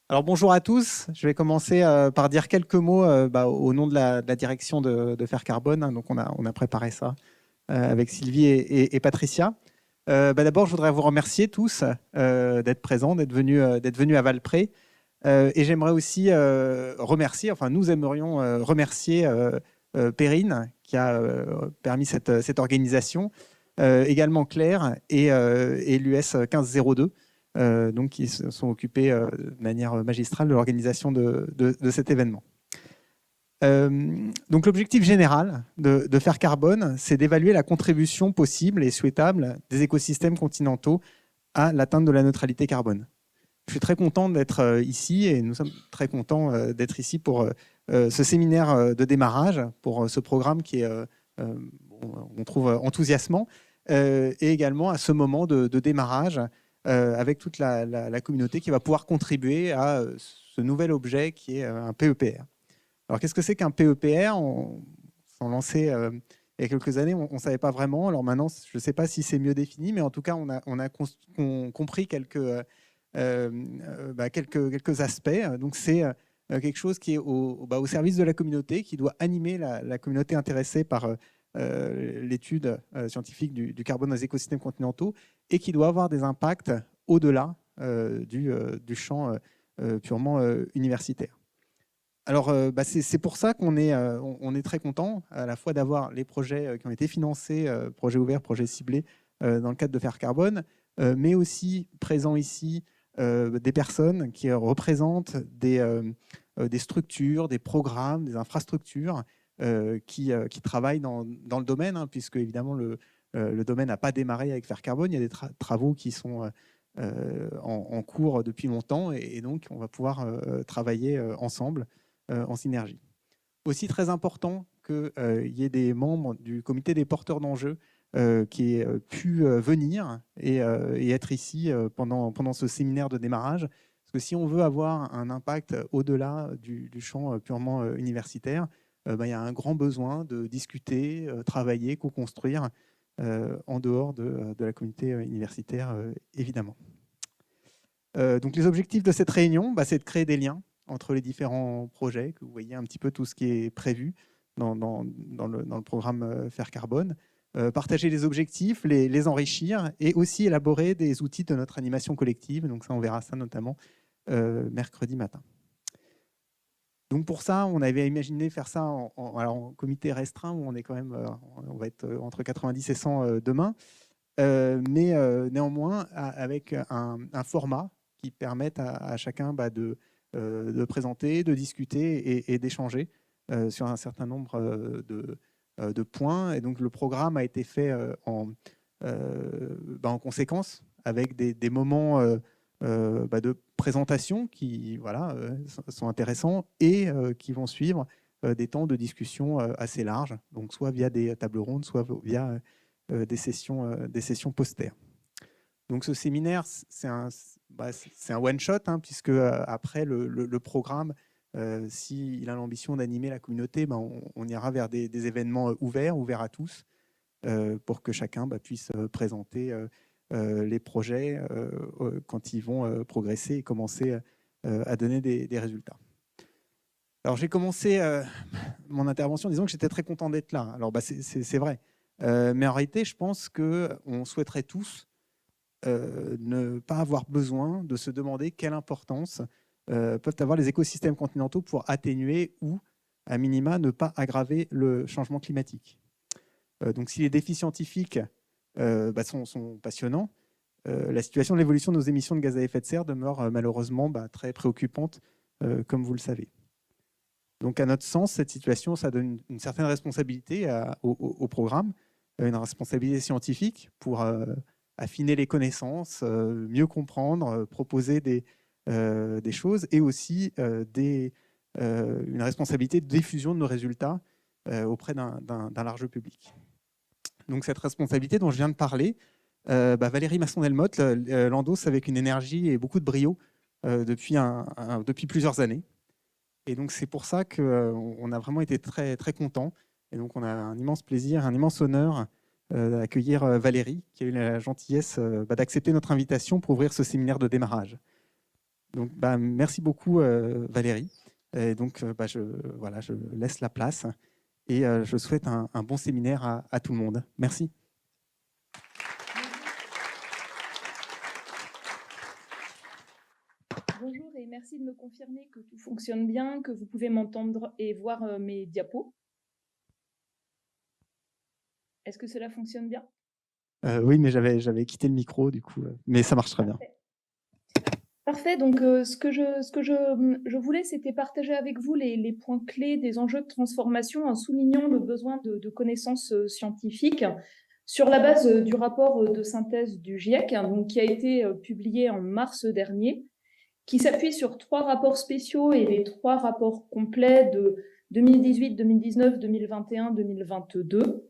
Alors bonjour à tous, je vais commencer par dire quelques mots au nom de la direction de Faire Carbone. Donc on a préparé ça avec Sylvie et Patricia. D'abord, je voudrais vous remercier tous d'être présents, d'être venus à Valpré. Et j'aimerais aussi remercier, enfin nous aimerions remercier Perrine qui a permis cette organisation, également Claire et l'US 1502. Donc, qui se sont occupés de manière magistrale de l'organisation de cet événement. Donc, l'objectif général de Faire Carbone, c'est d'évaluer la contribution possible et souhaitable des écosystèmes continentaux à l'atteinte de la neutralité carbone. Je suis très content d'être ici et nous sommes très contents d'être ici pour ce séminaire de démarrage, pour ce programme qui est, on trouve enthousiasmant, et également à ce moment de démarrage avec toute la communauté qui va pouvoir contribuer à ce nouvel objet qui est un PEPR. Alors, qu'est-ce que c'est qu'un PEPR? On s'en lançait il y a quelques années, on ne savait pas vraiment. Alors maintenant, je ne sais pas si c'est mieux défini, mais en tout cas, on a compris quelques aspects. Donc, c'est quelque chose qui est au service de la communauté, qui doit animer la communauté intéressée par l'étude scientifique du carbone dans les écosystèmes continentaux et qui doit avoir des impacts au-delà du champ purement universitaire. Alors, c'est pour ça qu'on est, on est très content à la fois d'avoir les projets qui ont été financés, projets ouverts, projets ciblés, dans le cadre de Faire Carbone, mais aussi présents ici des personnes qui représentent des structures, des programmes, des infrastructures qui travaillent dans le domaine, hein, puisque évidemment le domaine n'a pas démarré avec Faire Carbone. Il y a des travaux qui sont en cours depuis longtemps et donc on va pouvoir travailler ensemble en synergie. Aussi très important qu'il y ait des membres du comité des porteurs d'enjeux qui aient pu venir et être ici pendant ce séminaire de démarrage. Parce que si on veut avoir un impact au-delà du champ purement universitaire, il y a un grand besoin de discuter, travailler, co-construire en dehors de la communauté universitaire, évidemment. Donc les objectifs de cette réunion, c'est de créer des liens entre les différents projets, que vous voyez un petit peu tout ce qui est prévu dans le programme Faire Carbone, partager les objectifs, les enrichir et aussi élaborer des outils de notre animation collective. Donc ça, on verra ça notamment mercredi matin. Donc pour ça, on avait imaginé faire ça en comité restreint, où on est quand même, on va être entre 90 et 100 demain, mais néanmoins avec un format qui permette à chacun de présenter, de discuter et d'échanger sur un certain nombre de points. Et donc le programme a été fait en conséquence, avec des moments de présentation qui sont intéressants et qui vont suivre des temps de discussion assez larges, donc soit via des tables rondes, soit via des sessions postères. Donc ce séminaire, c'est un one-shot, hein, puisque après le programme, s'il a l'ambition d'animer la communauté, on ira vers des événements ouverts à tous, pour que chacun puisse présenter les projets quand ils vont progresser et commencer à donner des résultats. Alors j'ai commencé mon intervention en disant que j'étais très content d'être là. Alors c'est vrai, mais en réalité, je pense qu'on souhaiterait tous ne pas avoir besoin de se demander quelle importance peuvent avoir les écosystèmes continentaux pour atténuer ou, à minima, ne pas aggraver le changement climatique. Donc si les défis scientifiques sont passionnants, la situation de l'évolution de nos émissions de gaz à effet de serre demeure malheureusement très préoccupante, comme vous le savez. Donc à notre sens, cette situation, ça donne une certaine responsabilité au programme, une responsabilité scientifique pour affiner les connaissances, mieux comprendre, proposer des choses, et aussi une responsabilité de diffusion de nos résultats auprès d'un large public. Donc cette responsabilité dont je viens de parler, Valérie Masson-Delmotte l'endosse avec une énergie et beaucoup de brio depuis plusieurs années. Et donc c'est pour ça qu'on a vraiment été très, très contents. Et donc on a un immense plaisir, un immense honneur d'accueillir Valérie, qui a eu la gentillesse d'accepter notre invitation pour ouvrir ce séminaire de démarrage. Donc, merci beaucoup, Valérie. Et donc, je laisse la place et je souhaite un bon séminaire à tout le monde. Merci. Bonjour et merci de me confirmer que tout fonctionne bien, que vous pouvez m'entendre et voir mes diapos. Est-ce que cela fonctionne bien? Oui, mais j'avais quitté le micro, du coup, mais ça marche très bien. Parfait, donc ce que je voulais, c'était partager avec vous les points clés des enjeux de transformation en soulignant le besoin de connaissances scientifiques sur la base du rapport de synthèse du GIEC, donc, qui a été publié en mars dernier, qui s'appuie sur 3 rapports spéciaux et les 3 rapports complets de 2018, 2019, 2021, 2022,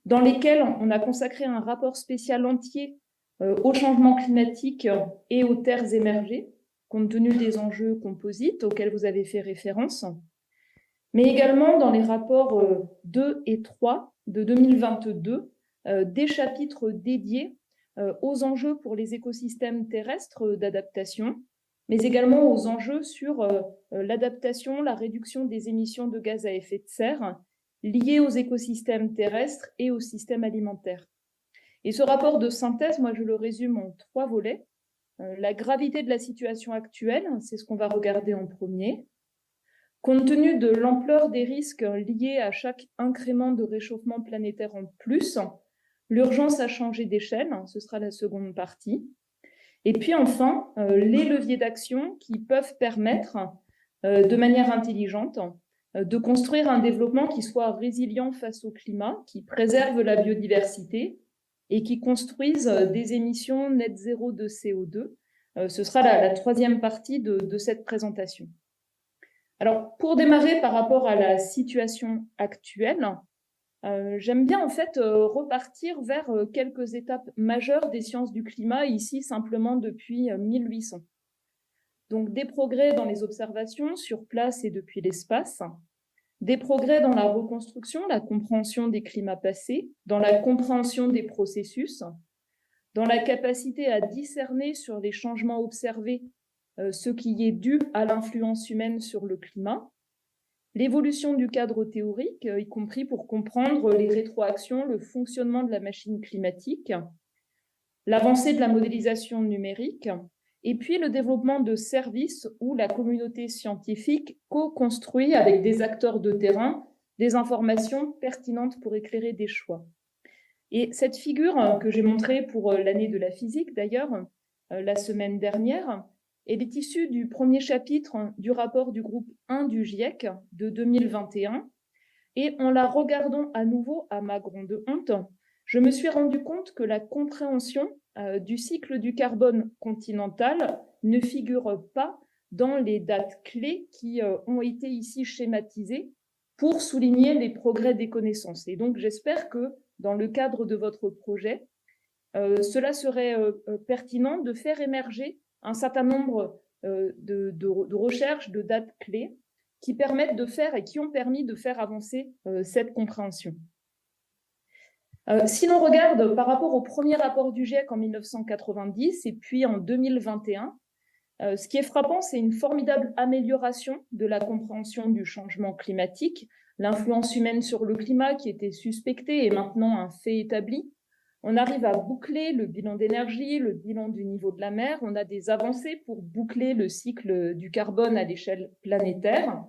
dans lesquels on a consacré un rapport spécial entier au changement climatique et aux terres émergées, compte tenu des enjeux composites auxquels vous avez fait référence, mais également dans les rapports 2 et 3 de 2022, des chapitres dédiés aux enjeux pour les écosystèmes terrestres d'adaptation, mais également aux enjeux sur l'adaptation, la réduction des émissions de gaz à effet de serre liées aux écosystèmes terrestres et aux systèmes alimentaires. Et ce rapport de synthèse, moi je le résume en 3 volets. La gravité de la situation actuelle, c'est ce qu'on va regarder en premier. Compte tenu de l'ampleur des risques liés à chaque incrément de réchauffement planétaire en plus, l'urgence a changé d'échelle, ce sera la seconde partie. Et puis enfin, les leviers d'action qui peuvent permettre, de manière intelligente, de construire un développement qui soit résilient face au climat, qui préserve la biodiversité et qui construise des émissions net zéro de CO2. Ce sera la troisième partie de cette présentation. Alors, pour démarrer par rapport à la situation actuelle, j'aime bien en fait repartir vers quelques étapes majeures des sciences du climat, ici simplement depuis 1800. Donc des progrès dans les observations sur place et depuis l'espace, des progrès dans la reconstruction, la compréhension des climats passés, dans la compréhension des processus, dans la capacité à discerner sur les changements observés ce qui est dû à l'influence humaine sur le climat, l'évolution du cadre théorique, y compris pour comprendre les rétroactions, le fonctionnement de la machine climatique, l'avancée de la modélisation numérique, et puis le développement de services où la communauté scientifique co-construit avec des acteurs de terrain des informations pertinentes pour éclairer des choix. Et cette figure que j'ai montrée pour l'année de la physique, d'ailleurs, la semaine dernière, elle est issue du premier chapitre du rapport du groupe 1 du GIEC de 2021. Et en la regardant à nouveau à ma grande honte, je me suis rendu compte que la compréhension du cycle du carbone continental ne figure pas dans les dates clés qui ont été ici schématisées pour souligner les progrès des connaissances. Et donc j'espère que dans le cadre de votre projet, cela serait pertinent de faire émerger un certain nombre de recherches, de dates clés qui permettent de faire et qui ont permis de faire avancer cette compréhension. Si l'on regarde par rapport au premier rapport du GIEC en 1990 et puis en 2021, ce qui est frappant, c'est une formidable amélioration de la compréhension du changement climatique. L'influence humaine sur le climat qui était suspectée est maintenant un fait établi. On arrive à boucler le bilan d'énergie, le bilan du niveau de la mer. On a des avancées pour boucler le cycle du carbone à l'échelle planétaire.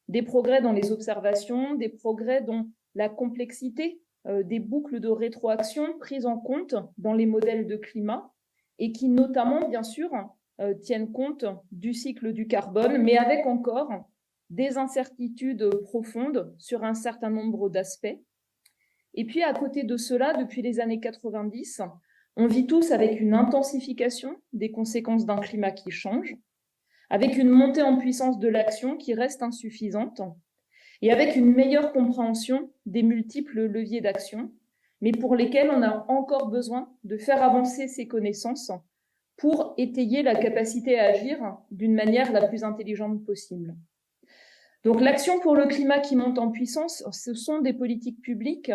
Des progrès dans les observations, des progrès dans la complexité des boucles de rétroaction prises en compte dans les modèles de climat et qui notamment, bien sûr, tiennent compte du cycle du carbone, mais avec encore des incertitudes profondes sur un certain nombre d'aspects. Et puis, à côté de cela, depuis les années 90, on vit tous avec une intensification des conséquences d'un climat qui change, avec une montée en puissance de l'action qui reste insuffisante, et avec une meilleure compréhension des multiples leviers d'action, mais pour lesquels on a encore besoin de faire avancer ces connaissances pour étayer la capacité à agir d'une manière la plus intelligente possible. Donc l'action pour le climat qui monte en puissance, ce sont des politiques publiques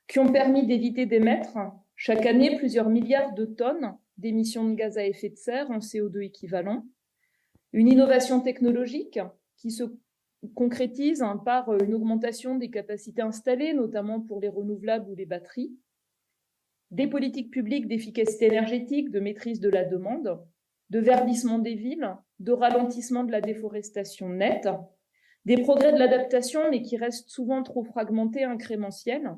qui ont permis d'éviter d'émettre chaque année plusieurs milliards de tonnes d'émissions de gaz à effet de serre en CO2 équivalent, Une innovation technologique qui se concrétise par une augmentation des capacités installées, notamment pour les renouvelables ou les batteries. Des politiques publiques d'efficacité énergétique, de maîtrise de la demande, de verdissement des villes, de ralentissement de la déforestation nette, des progrès de l'adaptation, mais qui restent souvent trop fragmentés, incrémentiels.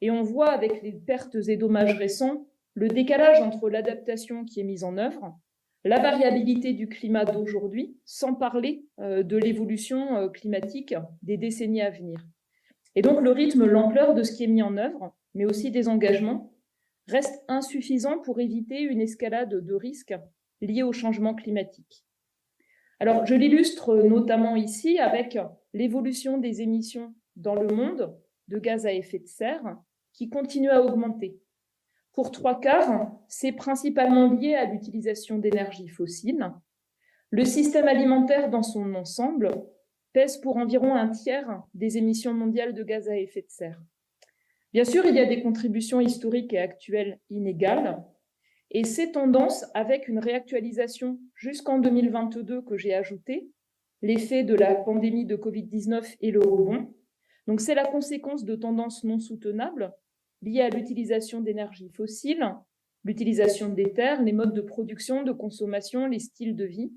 Et on voit avec les pertes et dommages récents le décalage entre l'adaptation qui est mise en œuvre, la variabilité du climat d'aujourd'hui, sans parler de l'évolution climatique des décennies à venir. Et donc le rythme, l'ampleur de ce qui est mis en œuvre, mais aussi des engagements, reste insuffisant pour éviter une escalade de risques liés au changement climatique. Alors, je l'illustre notamment ici avec l'évolution des émissions dans le monde de gaz à effet de serre qui continue à augmenter. Pour 3/4, c'est principalement lié à l'utilisation d'énergies fossiles. Le système alimentaire dans son ensemble pèse pour environ 1/3 des émissions mondiales de gaz à effet de serre. Bien sûr, il y a des contributions historiques et actuelles inégales, et ces tendances, avec une réactualisation jusqu'en 2022 que j'ai ajoutée, l'effet de la pandémie de Covid-19 et le rebond. Donc c'est la conséquence de tendances non soutenables liées à l'utilisation d'énergies fossiles, l'utilisation des terres, les modes de production, de consommation, les styles de vie,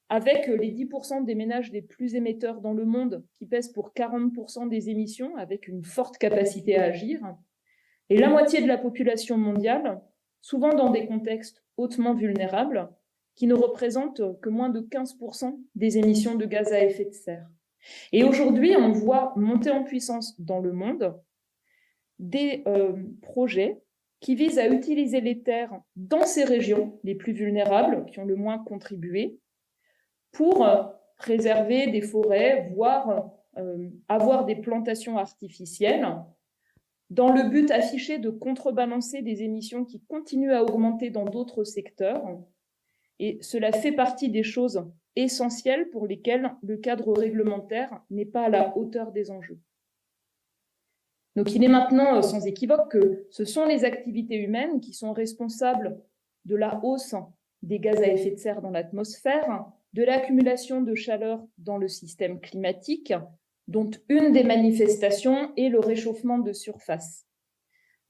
avec les 10% des ménages les plus émetteurs dans le monde qui pèsent pour 40% des émissions, avec une forte capacité à agir, et la moitié de la population mondiale, souvent dans des contextes hautement vulnérables, qui ne représentent que moins de 15% des émissions de gaz à effet de serre. Et aujourd'hui, on voit monter en puissance dans le monde des projets qui visent à utiliser les terres dans ces régions les plus vulnérables, qui ont le moins contribué, pour préserver des forêts, voire avoir des plantations artificielles, dans le but affiché de contrebalancer des émissions qui continuent à augmenter dans d'autres secteurs. Et cela fait partie des choses essentielles pour lesquelles le cadre réglementaire n'est pas à la hauteur des enjeux. Donc il est maintenant sans équivoque que ce sont les activités humaines qui sont responsables de la hausse des gaz à effet de serre dans l'atmosphère, de l'accumulation de chaleur dans le système climatique, dont une des manifestations est le réchauffement de surface.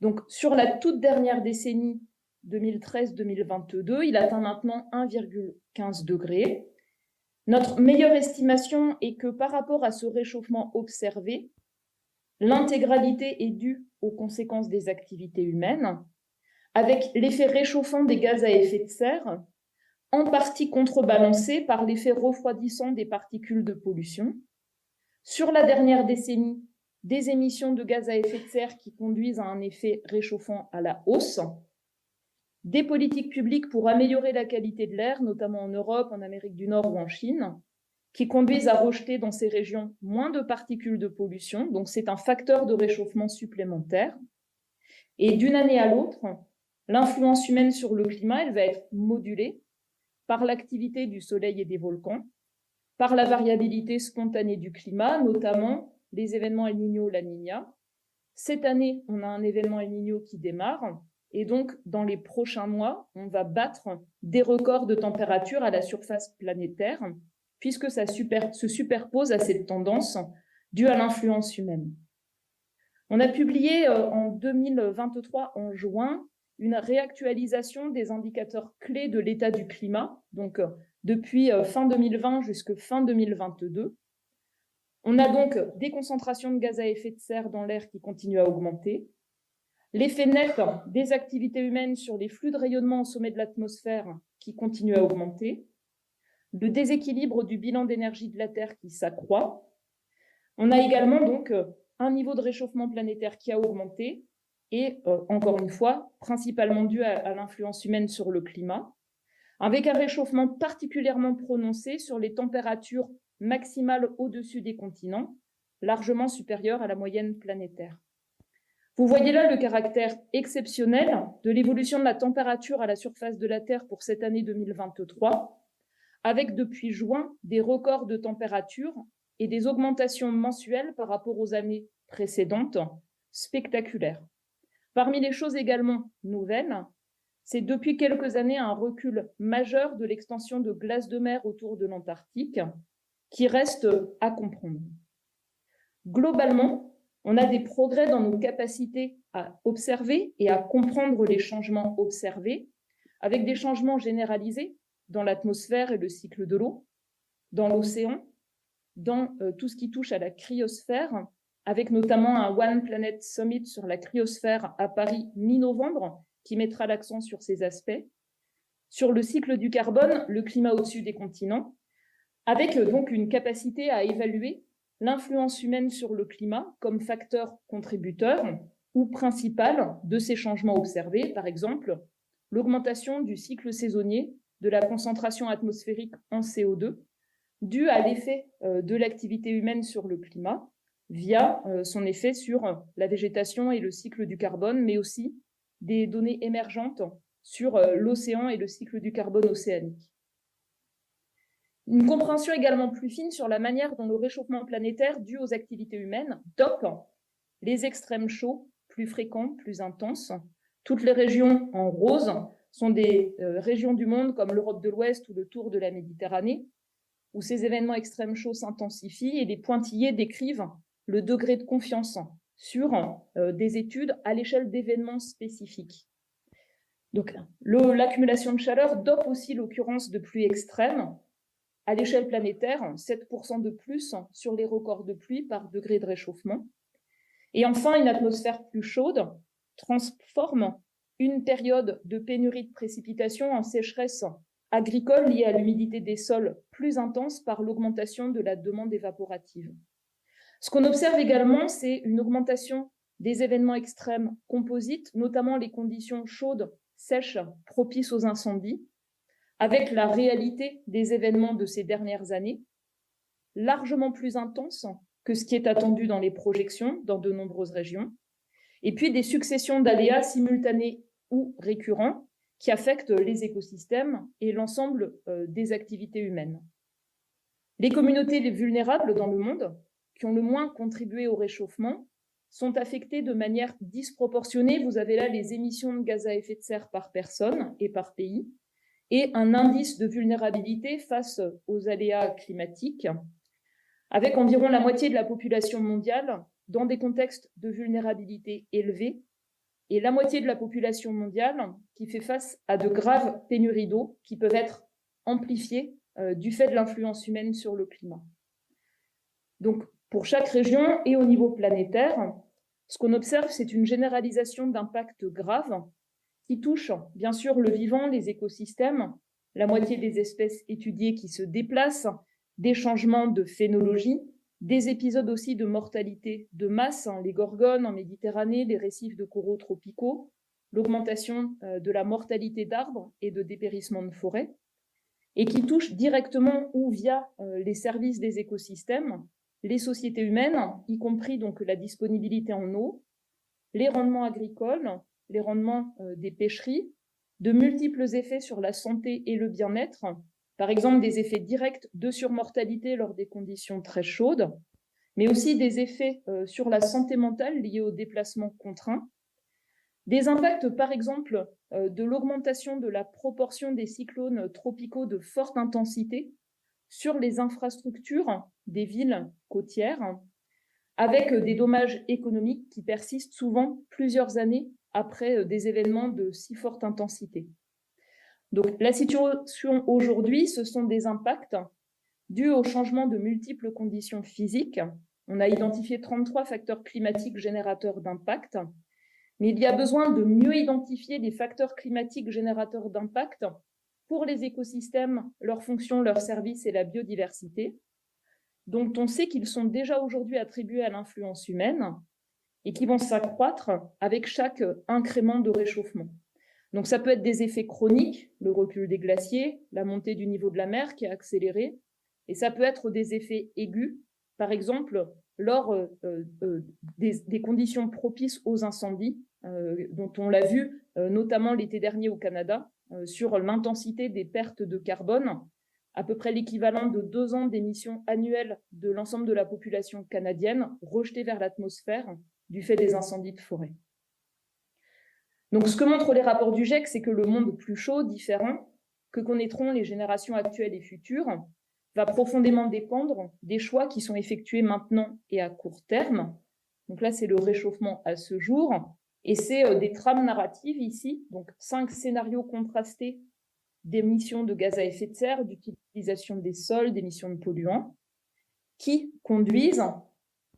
Donc, sur la toute dernière décennie 2013-2022, il atteint maintenant 1,15 degré. Notre meilleure estimation est que par rapport à ce réchauffement observé, l'intégralité est due aux conséquences des activités humaines, avec l'effet réchauffant des gaz à effet de serre, en partie contrebalancé par l'effet refroidissant des particules de pollution. Sur la dernière décennie, des émissions de gaz à effet de serre qui conduisent à un effet réchauffant à la hausse, des politiques publiques pour améliorer la qualité de l'air, notamment en Europe, en Amérique du Nord ou en Chine, qui conduisent à rejeter dans ces régions moins de particules de pollution, donc c'est un facteur de réchauffement supplémentaire. Et d'une année à l'autre, l'influence humaine sur le climat, elle va être modulée par l'activité du soleil et des volcans, par la variabilité spontanée du climat, notamment les événements El Niño, La Niña. Cette année, on a un événement El Niño qui démarre, et donc dans les prochains mois, on va battre des records de température à la surface planétaire, puisque ça se superpose à cette tendance due à l'influence humaine. On a publié en 2023, en juin, une réactualisation des indicateurs clés de l'état du climat, donc depuis fin 2020 jusqu'à fin 2022. On a donc des concentrations de gaz à effet de serre dans l'air qui continuent à augmenter, l'effet net des activités humaines sur les flux de rayonnement au sommet de l'atmosphère qui continuent à augmenter, le déséquilibre du bilan d'énergie de la Terre qui s'accroît. On a également donc un niveau de réchauffement planétaire qui a augmenté et, encore une fois, principalement dû à l'influence humaine sur le climat, avec un réchauffement particulièrement prononcé sur les températures maximales au-dessus des continents, largement supérieures à la moyenne planétaire. Vous voyez là le caractère exceptionnel de l'évolution de la température à la surface de la Terre pour cette année 2023, avec depuis juin des records de température et des augmentations mensuelles par rapport aux années précédentes, spectaculaires. Parmi les choses également nouvelles, c'est depuis quelques années un recul majeur de l'extension de glace de mer autour de l'Antarctique qui reste à comprendre. Globalement, on a des progrès dans nos capacités à observer et à comprendre les changements observés, avec des changements généralisés dans l'atmosphère et le cycle de l'eau, dans l'océan, dans tout ce qui touche à la cryosphère, avec notamment un One Planet Summit sur la cryosphère à Paris mi-novembre, qui mettra l'accent sur ces aspects, sur le cycle du carbone, le climat au-dessus des continents, avec donc une capacité à évaluer l'influence humaine sur le climat comme facteur contributeur ou principal de ces changements observés, par exemple l'augmentation du cycle saisonnier de la concentration atmosphérique en CO2 due à l'effet de l'activité humaine sur le climat via son effet sur la végétation et le cycle du carbone, mais aussi des données émergentes sur l'océan et le cycle du carbone océanique. Une compréhension également plus fine sur la manière dont le réchauffement planétaire dû aux activités humaines dope les extrêmes chauds plus fréquents, plus intenses. Toutes les régions en rose sont des régions du monde comme l'Europe de l'Ouest ou le tour de la Méditerranée, où ces événements extrêmes chauds s'intensifient et les pointillés décrivent le degré de confiance sur des études à l'échelle d'événements spécifiques. Donc, l'accumulation de chaleur dope aussi l'occurrence de pluies extrêmes. À l'échelle planétaire, 7% de plus sur les records de pluie par degré de réchauffement. Et enfin, une atmosphère plus chaude transforme une période de pénurie de précipitations en sécheresse agricole liée à l'humidité des sols plus intense par l'augmentation de la demande évaporative. Ce qu'on observe également, c'est une augmentation des événements extrêmes composites, notamment les conditions chaudes, sèches, propices aux incendies, avec la réalité des événements de ces dernières années, largement plus intense que ce qui est attendu dans les projections dans de nombreuses régions, et puis des successions d'aléas simultanés ou récurrents qui affectent les écosystèmes et l'ensemble des activités humaines. Les communautés les vulnérables dans le monde, qui ont le moins contribué au réchauffement, sont affectées de manière disproportionnée. Vous avez là les émissions de gaz à effet de serre par personne et par pays, et un indice de vulnérabilité face aux aléas climatiques, avec environ la moitié de la population mondiale dans des contextes de vulnérabilité élevés, et la moitié de la population mondiale qui fait face à de graves pénuries d'eau qui peuvent être amplifiées du fait de l'influence humaine sur le climat. Donc, pour chaque région et au niveau planétaire, ce qu'on observe, c'est une généralisation d'impacts graves qui touchent bien sûr le vivant, les écosystèmes, la moitié des espèces étudiées qui se déplacent, des changements de phénologie, des épisodes aussi de mortalité de masse, les gorgones en Méditerranée, les récifs de coraux tropicaux, l'augmentation de la mortalité d'arbres et de dépérissement de forêts, et qui touchent directement ou via les services des écosystèmes, les sociétés humaines, y compris donc la disponibilité en eau, les rendements agricoles, les rendements des pêcheries, de multiples effets sur la santé et le bien-être, par exemple des effets directs de surmortalité lors des conditions très chaudes, mais aussi des effets sur la santé mentale liés aux déplacements contraints, des impacts par exemple de l'augmentation de la proportion des cyclones tropicaux de forte intensité sur les infrastructures des villes côtières, avec des dommages économiques qui persistent souvent plusieurs années après des événements de si forte intensité. Donc la situation aujourd'hui, ce sont des impacts dus au changement de multiples conditions physiques. On a identifié 33 facteurs climatiques générateurs d'impact, mais il y a besoin de mieux identifier les facteurs climatiques générateurs d'impact pour les écosystèmes, leurs fonctions, leurs services et la biodiversité, dont on sait qu'ils sont déjà aujourd'hui attribués à l'influence humaine et qui vont s'accroître avec chaque incrément de réchauffement. Donc ça peut être des effets chroniques, le recul des glaciers, la montée du niveau de la mer qui a accéléré, et ça peut être des effets aigus, par exemple lors des conditions propices aux incendies, dont on l'a vu notamment l'été dernier au Canada, sur l'intensité des pertes de carbone, à peu près l'équivalent de 2 ans d'émissions annuelles de l'ensemble de la population canadienne rejetée vers l'atmosphère du fait des incendies de forêt. Donc, ce que montrent les rapports du GIEC, c'est que le monde plus chaud, différent, que connaîtront les générations actuelles et futures, va profondément dépendre des choix qui sont effectués maintenant et à court terme. Donc là, c'est le réchauffement à ce jour. Et c'est des trames narratives ici, donc 5 scénarios contrastés d'émissions de gaz à effet de serre, d'utilisation des sols, d'émissions de polluants, qui conduisent,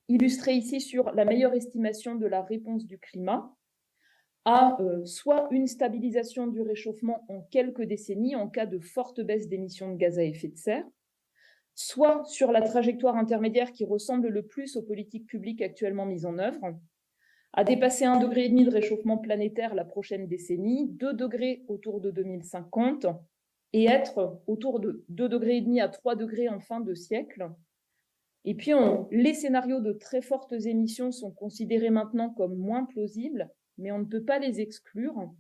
illustrés ici sur la meilleure estimation de la réponse du climat, à soit une stabilisation du réchauffement en quelques décennies en cas de forte baisse d'émissions de gaz à effet de serre, soit sur la trajectoire intermédiaire qui ressemble le plus aux politiques publiques actuellement mises en œuvre, à dépasser 1,5 degré de réchauffement planétaire la prochaine décennie, 2 degrés autour de 2050, et être autour de 2,5 degrés à 3 degrés en fin de siècle. Et puis, les scénarios de très fortes émissions sont considérés maintenant comme moins plausibles, mais on ne peut pas les exclure.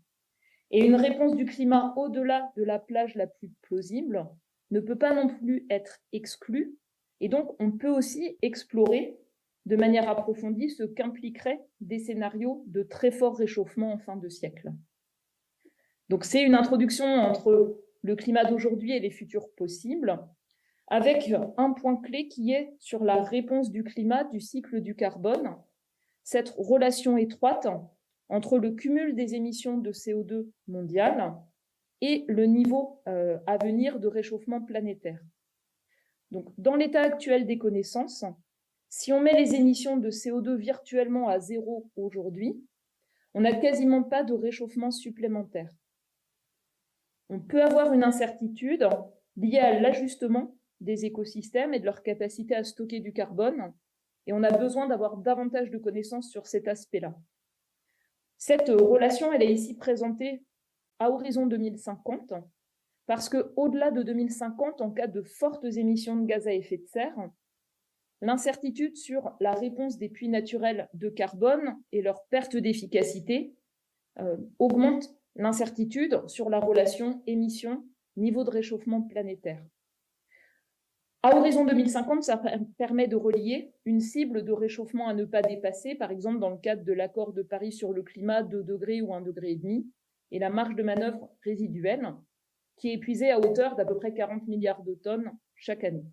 Et une réponse du climat au-delà de la plage la plus plausible ne peut pas non plus être exclue. Et donc, on peut aussi explorer de manière approfondie ce qu'impliqueraient des scénarios de très fort réchauffement en fin de siècle. Donc, c'est une introduction entre le climat d'aujourd'hui et les futurs possibles, avec un point clé qui est sur la réponse du climat du cycle du carbone, cette relation étroite entre le cumul des émissions de CO2 mondiales et le niveau à venir de réchauffement planétaire. Donc, dans l'état actuel des connaissances, si on met les émissions de CO2 virtuellement à zéro aujourd'hui, on n'a quasiment pas de réchauffement supplémentaire. On peut avoir une incertitude liée à l'ajustement des écosystèmes et de leur capacité à stocker du carbone, et on a besoin d'avoir davantage de connaissances sur cet aspect-là. Cette relation, elle est ici présentée à horizon 2050, parce qu'au-delà de 2050, en cas de fortes émissions de gaz à effet de serre, l'incertitude sur la réponse des puits naturels de carbone et leur perte d'efficacité augmente l'incertitude sur la relation émission-niveau de réchauffement planétaire. À horizon 2050, ça permet de relier une cible de réchauffement à ne pas dépasser, par exemple dans le cadre de l'accord de Paris sur le climat, 2 degrés ou 1,5 degré, et la marge de manœuvre résiduelle, qui est épuisée à hauteur d'à peu près 40 milliards de tonnes chaque année.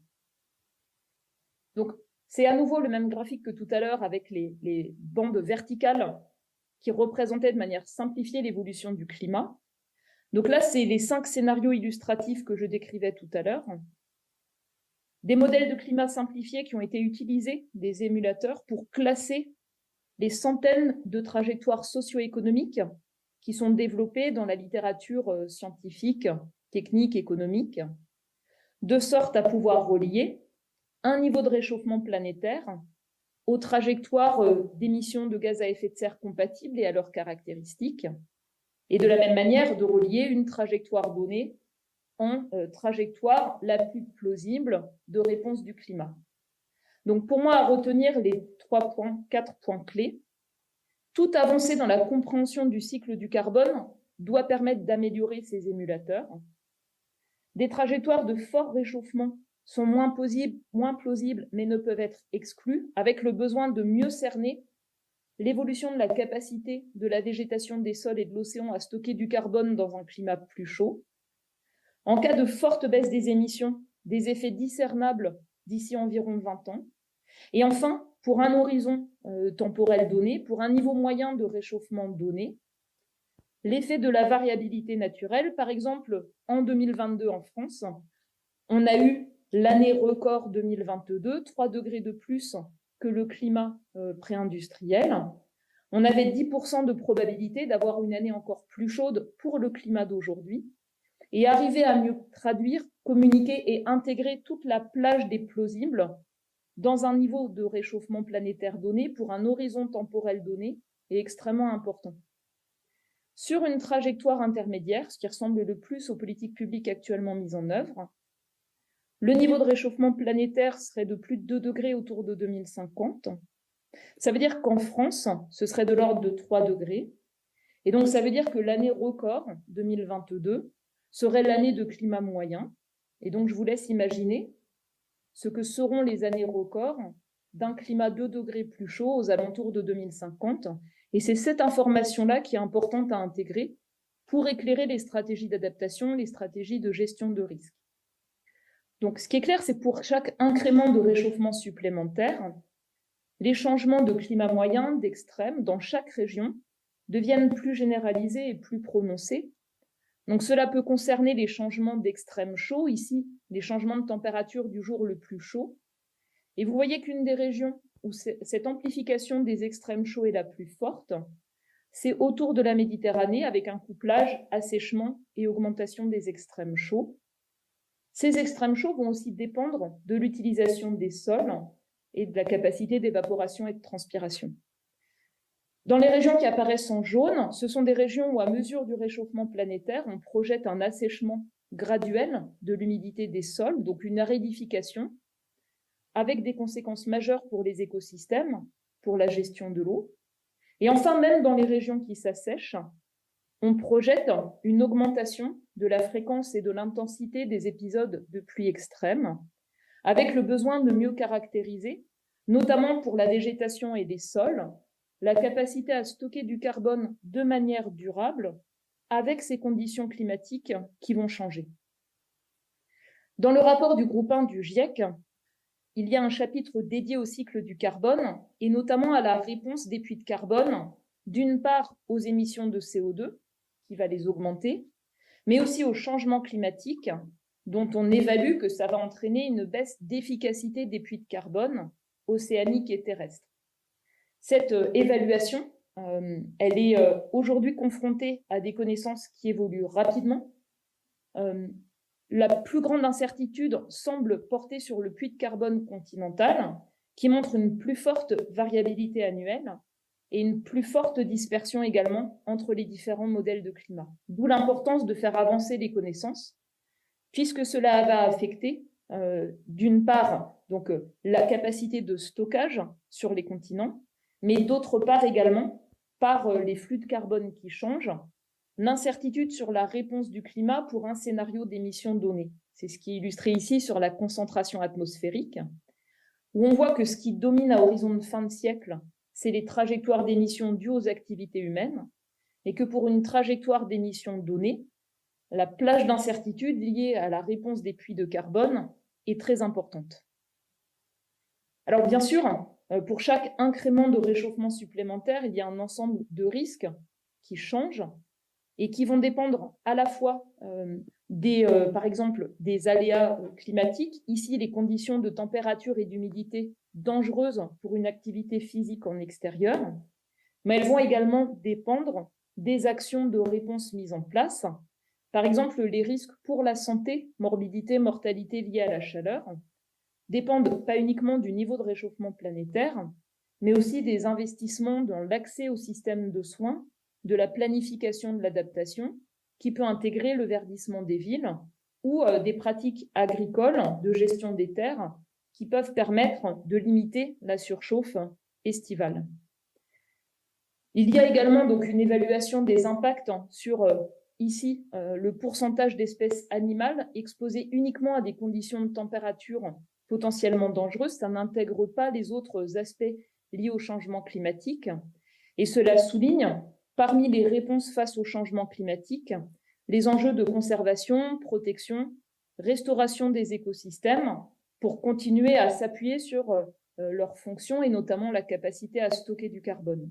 Donc, c'est à nouveau le même graphique que tout à l'heure avec les bandes verticales qui représentaient de manière simplifiée l'évolution du climat. Donc là, c'est les 5 scénarios illustratifs que je décrivais tout à l'heure. Des modèles de climat simplifiés qui ont été utilisés, des émulateurs, pour classer les centaines de trajectoires socio-économiques qui sont développées dans la littérature scientifique, technique, économique, de sorte à pouvoir relier un niveau de réchauffement planétaire aux trajectoires d'émissions de gaz à effet de serre compatibles et à leurs caractéristiques, et de la même manière de relier une trajectoire donnée en trajectoire la plus plausible de réponse du climat. Donc pour moi, à retenir les 4 points clés, toute avancée dans la compréhension du cycle du carbone doit permettre d'améliorer ces émulateurs. Des trajectoires de fort réchauffement sont moins plausibles, mais ne peuvent être exclues, avec le besoin de mieux cerner l'évolution de la capacité de la végétation des sols et de l'océan à stocker du carbone dans un climat plus chaud. En cas de forte baisse des émissions, des effets discernables d'ici environ 20 ans. Et enfin, pour un horizon temporel donné, pour un niveau moyen de réchauffement donné, l'effet de la variabilité naturelle, par exemple, en 2022 en France, on a eu l'année record 2022, 3 degrés de plus que le climat pré-industriel. On avait 10% de probabilité d'avoir une année encore plus chaude pour le climat d'aujourd'hui. Et arriver à mieux traduire, communiquer et intégrer toute la plage des plausibles dans un niveau de réchauffement planétaire donné pour un horizon temporel donné est extrêmement important. Sur une trajectoire intermédiaire, ce qui ressemble le plus aux politiques publiques actuellement mises en œuvre, le niveau de réchauffement planétaire serait de plus de 2 degrés autour de 2050. Ça veut dire qu'en France, ce serait de l'ordre de 3 degrés. Et donc, ça veut dire que l'année record, 2022, serait l'année de climat moyen. Et donc, je vous laisse imaginer ce que seront les années records d'un climat 2 degrés plus chaud aux alentours de 2050. Et c'est cette information-là qui est importante à intégrer pour éclairer les stratégies d'adaptation, les stratégies de gestion de risque. Donc, ce qui est clair, c'est pour chaque incrément de réchauffement supplémentaire, les changements de climat moyen, d'extrême, dans chaque région, deviennent plus généralisés et plus prononcés. Donc, cela peut concerner les changements d'extrême chaud, ici, les changements de température du jour le plus chaud. Et vous voyez qu'une des régions où cette amplification des extrêmes chauds est la plus forte, c'est autour de la Méditerranée, avec un couplage assèchement et augmentation des extrêmes chauds. Ces extrêmes chauds vont aussi dépendre de l'utilisation des sols et de la capacité d'évaporation et de transpiration. Dans les régions qui apparaissent en jaune, ce sont des régions où, à mesure du réchauffement planétaire, on projette un assèchement graduel de l'humidité des sols, donc une aridification, avec des conséquences majeures pour les écosystèmes, pour la gestion de l'eau. Et enfin, même dans les régions qui s'assèchent, on projette une augmentation de la fréquence et de l'intensité des épisodes de pluie extrême, avec le besoin de mieux caractériser, notamment pour la végétation et les sols, la capacité à stocker du carbone de manière durable avec ces conditions climatiques qui vont changer. Dans le rapport du groupe 1 du GIEC, il y a un chapitre dédié au cycle du carbone et notamment à la réponse des puits de carbone, d'une part aux émissions de CO2, qui va les augmenter, mais aussi au changement climatique, dont on évalue que ça va entraîner une baisse d'efficacité des puits de carbone océaniques et terrestres. Cette évaluation, elle est aujourd'hui confrontée à des connaissances qui évoluent rapidement. La plus grande incertitude semble porter sur le puits de carbone continental, qui montre une plus forte variabilité annuelle et une plus forte dispersion également entre les différents modèles de climat. D'où l'importance de faire avancer les connaissances, puisque cela va affecter, d'une part, donc, la capacité de stockage sur les continents, mais d'autre part également par les flux de carbone qui changent, l'incertitude sur la réponse du climat pour un scénario d'émissions donné. C'est ce qui est illustré ici sur la concentration atmosphérique, où on voit que ce qui domine à horizon de fin de siècle, c'est les trajectoires d'émissions dues aux activités humaines, et que pour une trajectoire d'émissions donnée, la plage d'incertitude liée à la réponse des puits de carbone est très importante. Alors bien sûr, pour chaque incrément de réchauffement supplémentaire, il y a un ensemble de risques qui changent et qui vont dépendre à la fois par exemple, des aléas climatiques, ici les conditions de température et d'humidité dangereuses pour une activité physique en extérieur, mais elles vont également dépendre des actions de réponse mises en place. Par exemple, les risques pour la santé, morbidité, mortalité liées à la chaleur, dépendent pas uniquement du niveau de réchauffement planétaire, mais aussi des investissements dans l'accès au système de soins, de la planification de l'adaptation, qui peut intégrer le verdissement des villes, ou des pratiques agricoles de gestion des terres qui peuvent permettre de limiter la surchauffe estivale. Il y a également donc une évaluation des impacts sur ici le pourcentage d'espèces animales exposées uniquement à des conditions de température potentiellement dangereuses. Ça n'intègre pas les autres aspects liés au changement climatique. Et cela souligne, parmi les réponses face au changement climatique, les enjeux de conservation, protection, restauration des écosystèmes pour continuer à s'appuyer sur leurs fonctions et notamment la capacité à stocker du carbone.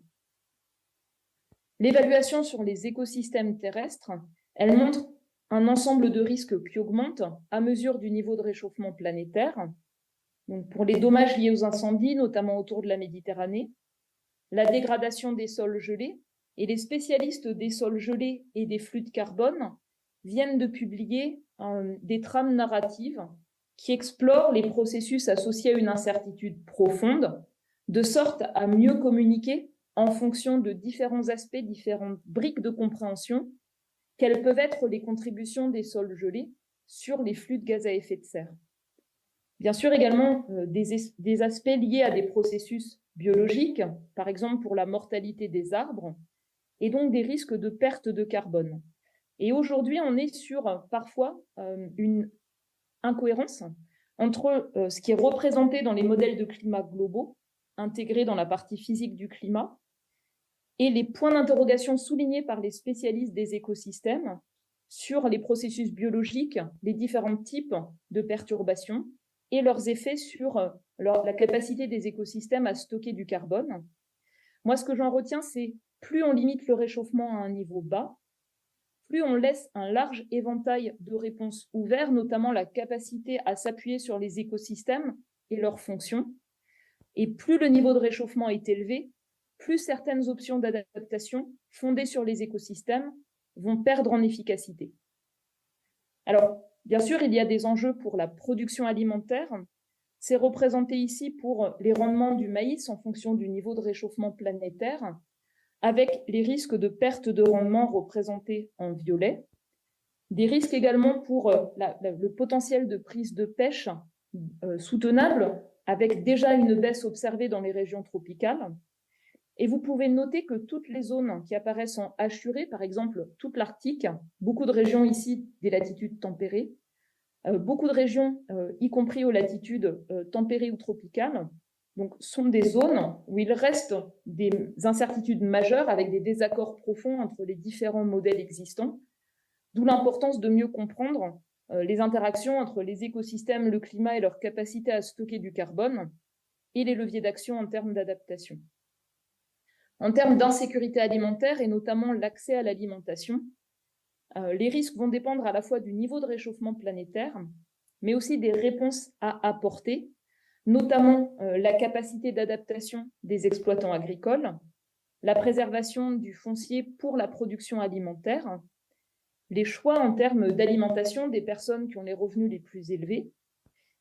L'évaluation sur les écosystèmes terrestres, elle montre un ensemble de risques qui augmentent à mesure du niveau de réchauffement planétaire. Donc pour les dommages liés aux incendies, notamment autour de la Méditerranée, la dégradation des sols gelés, et les spécialistes des sols gelés et des flux de carbone viennent de publier des trames narratives qui explorent les processus associés à une incertitude profonde, de sorte à mieux communiquer en fonction de différents aspects, différentes briques de compréhension, quelles peuvent être les contributions des sols gelés sur les flux de gaz à effet de serre. Bien sûr également des aspects liés à des processus biologiques, par exemple pour la mortalité des arbres, et donc des risques de perte de carbone. Et aujourd'hui, on est sur parfois une incohérence entre ce qui est représenté dans les modèles de climat globaux, intégrés dans la partie physique du climat, et les points d'interrogation soulignés par les spécialistes des écosystèmes sur les processus biologiques, les différents types de perturbations et leurs effets sur la capacité des écosystèmes à stocker du carbone. Moi, ce que j'en retiens, c'est plus on limite le réchauffement à un niveau bas, plus on laisse un large éventail de réponses ouvertes, notamment la capacité à s'appuyer sur les écosystèmes et leurs fonctions. Et plus le niveau de réchauffement est élevé, plus certaines options d'adaptation fondées sur les écosystèmes vont perdre en efficacité. Alors, bien sûr, il y a des enjeux pour la production alimentaire. C'est représenté ici pour les rendements du maïs en fonction du niveau de réchauffement planétaire, avec les risques de perte de rendement représentés en violet, des risques également pour le potentiel de prise de pêche soutenable, avec déjà une baisse observée dans les régions tropicales. Et vous pouvez noter que toutes les zones qui apparaissent en hachuré, par exemple toute l'Arctique, beaucoup de régions ici des latitudes tempérées, beaucoup de régions, y compris aux latitudes tempérées ou tropicales, donc, sont des zones où il reste des incertitudes majeures avec des désaccords profonds entre les différents modèles existants, d'où l'importance de mieux comprendre les interactions entre les écosystèmes, le climat et leur capacité à stocker du carbone et les leviers d'action en termes d'adaptation. En termes d'insécurité alimentaire et notamment l'accès à l'alimentation, les risques vont dépendre à la fois du niveau de réchauffement planétaire, mais aussi des réponses à apporter, notamment la capacité d'adaptation des exploitants agricoles, la préservation du foncier pour la production alimentaire, les choix en termes d'alimentation des personnes qui ont les revenus les plus élevés.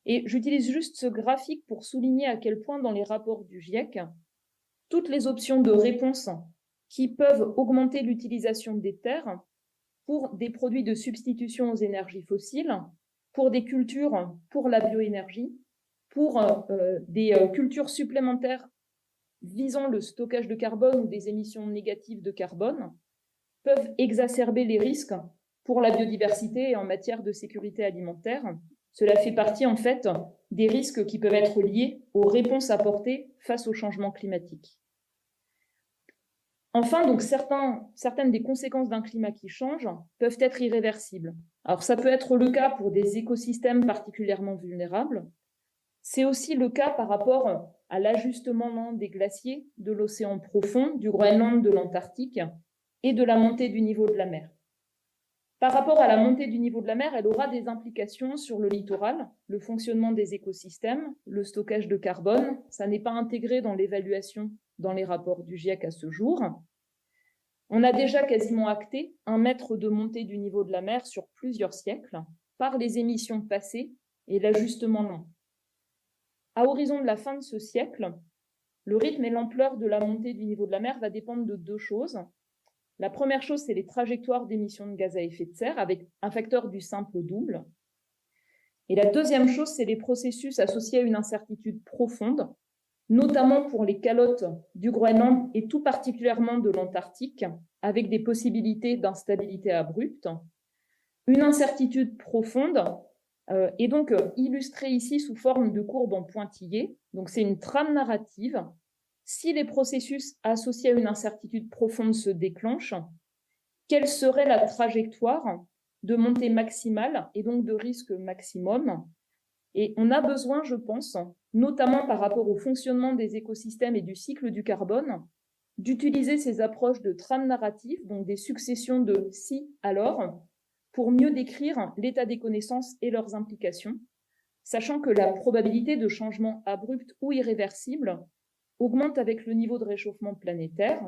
Et j'utilise juste ce graphique pour souligner à quel point dans les rapports du GIEC, toutes les options de réponse qui peuvent augmenter l'utilisation des terres pour des produits de substitution aux énergies fossiles, pour des cultures pour la bioénergie, pour des cultures supplémentaires visant le stockage de carbone ou des émissions négatives de carbone, peuvent exacerber les risques pour la biodiversité et en matière de sécurité alimentaire. Cela fait partie en fait des risques qui peuvent être liés aux réponses apportées face au changement climatique. Enfin, donc certaines des conséquences d'un climat qui change peuvent être irréversibles. Alors ça peut être le cas pour des écosystèmes particulièrement vulnérables. C'est aussi le cas par rapport à l'ajustement des glaciers de l'océan profond, du Groenland, de l'Antarctique et de la montée du niveau de la mer. Par rapport à la montée du niveau de la mer, elle aura des implications sur le littoral, le fonctionnement des écosystèmes, le stockage de carbone. Ça n'est pas intégré dans l'évaluation dans les rapports du GIEC à ce jour. On a déjà quasiment acté 1 mètre de montée du niveau de la mer sur plusieurs siècles par les émissions passées et l'ajustement lent. À horizon de la fin de ce siècle, le rythme et l'ampleur de la montée du niveau de la mer va dépendre de 2 choses. La première chose, c'est les trajectoires d'émissions de gaz à effet de serre avec un facteur du simple au double. Et la deuxième chose, c'est les processus associés à une incertitude profonde, notamment pour les calottes du Groenland et tout particulièrement de l'Antarctique, avec des possibilités d'instabilité abrupte. Une incertitude profonde est donc illustrée ici sous forme de courbe en pointillé. Donc c'est une trame narrative. Si les processus associés à une incertitude profonde se déclenchent, quelle serait la trajectoire de montée maximale et donc de risque maximum? Et on a besoin, je pense, notamment par rapport au fonctionnement des écosystèmes et du cycle du carbone, d'utiliser ces approches de trame narrative, donc des successions de si alors, pour mieux décrire l'état des connaissances et leurs implications, sachant que la probabilité de changement abrupt ou irréversible augmente avec le niveau de réchauffement planétaire.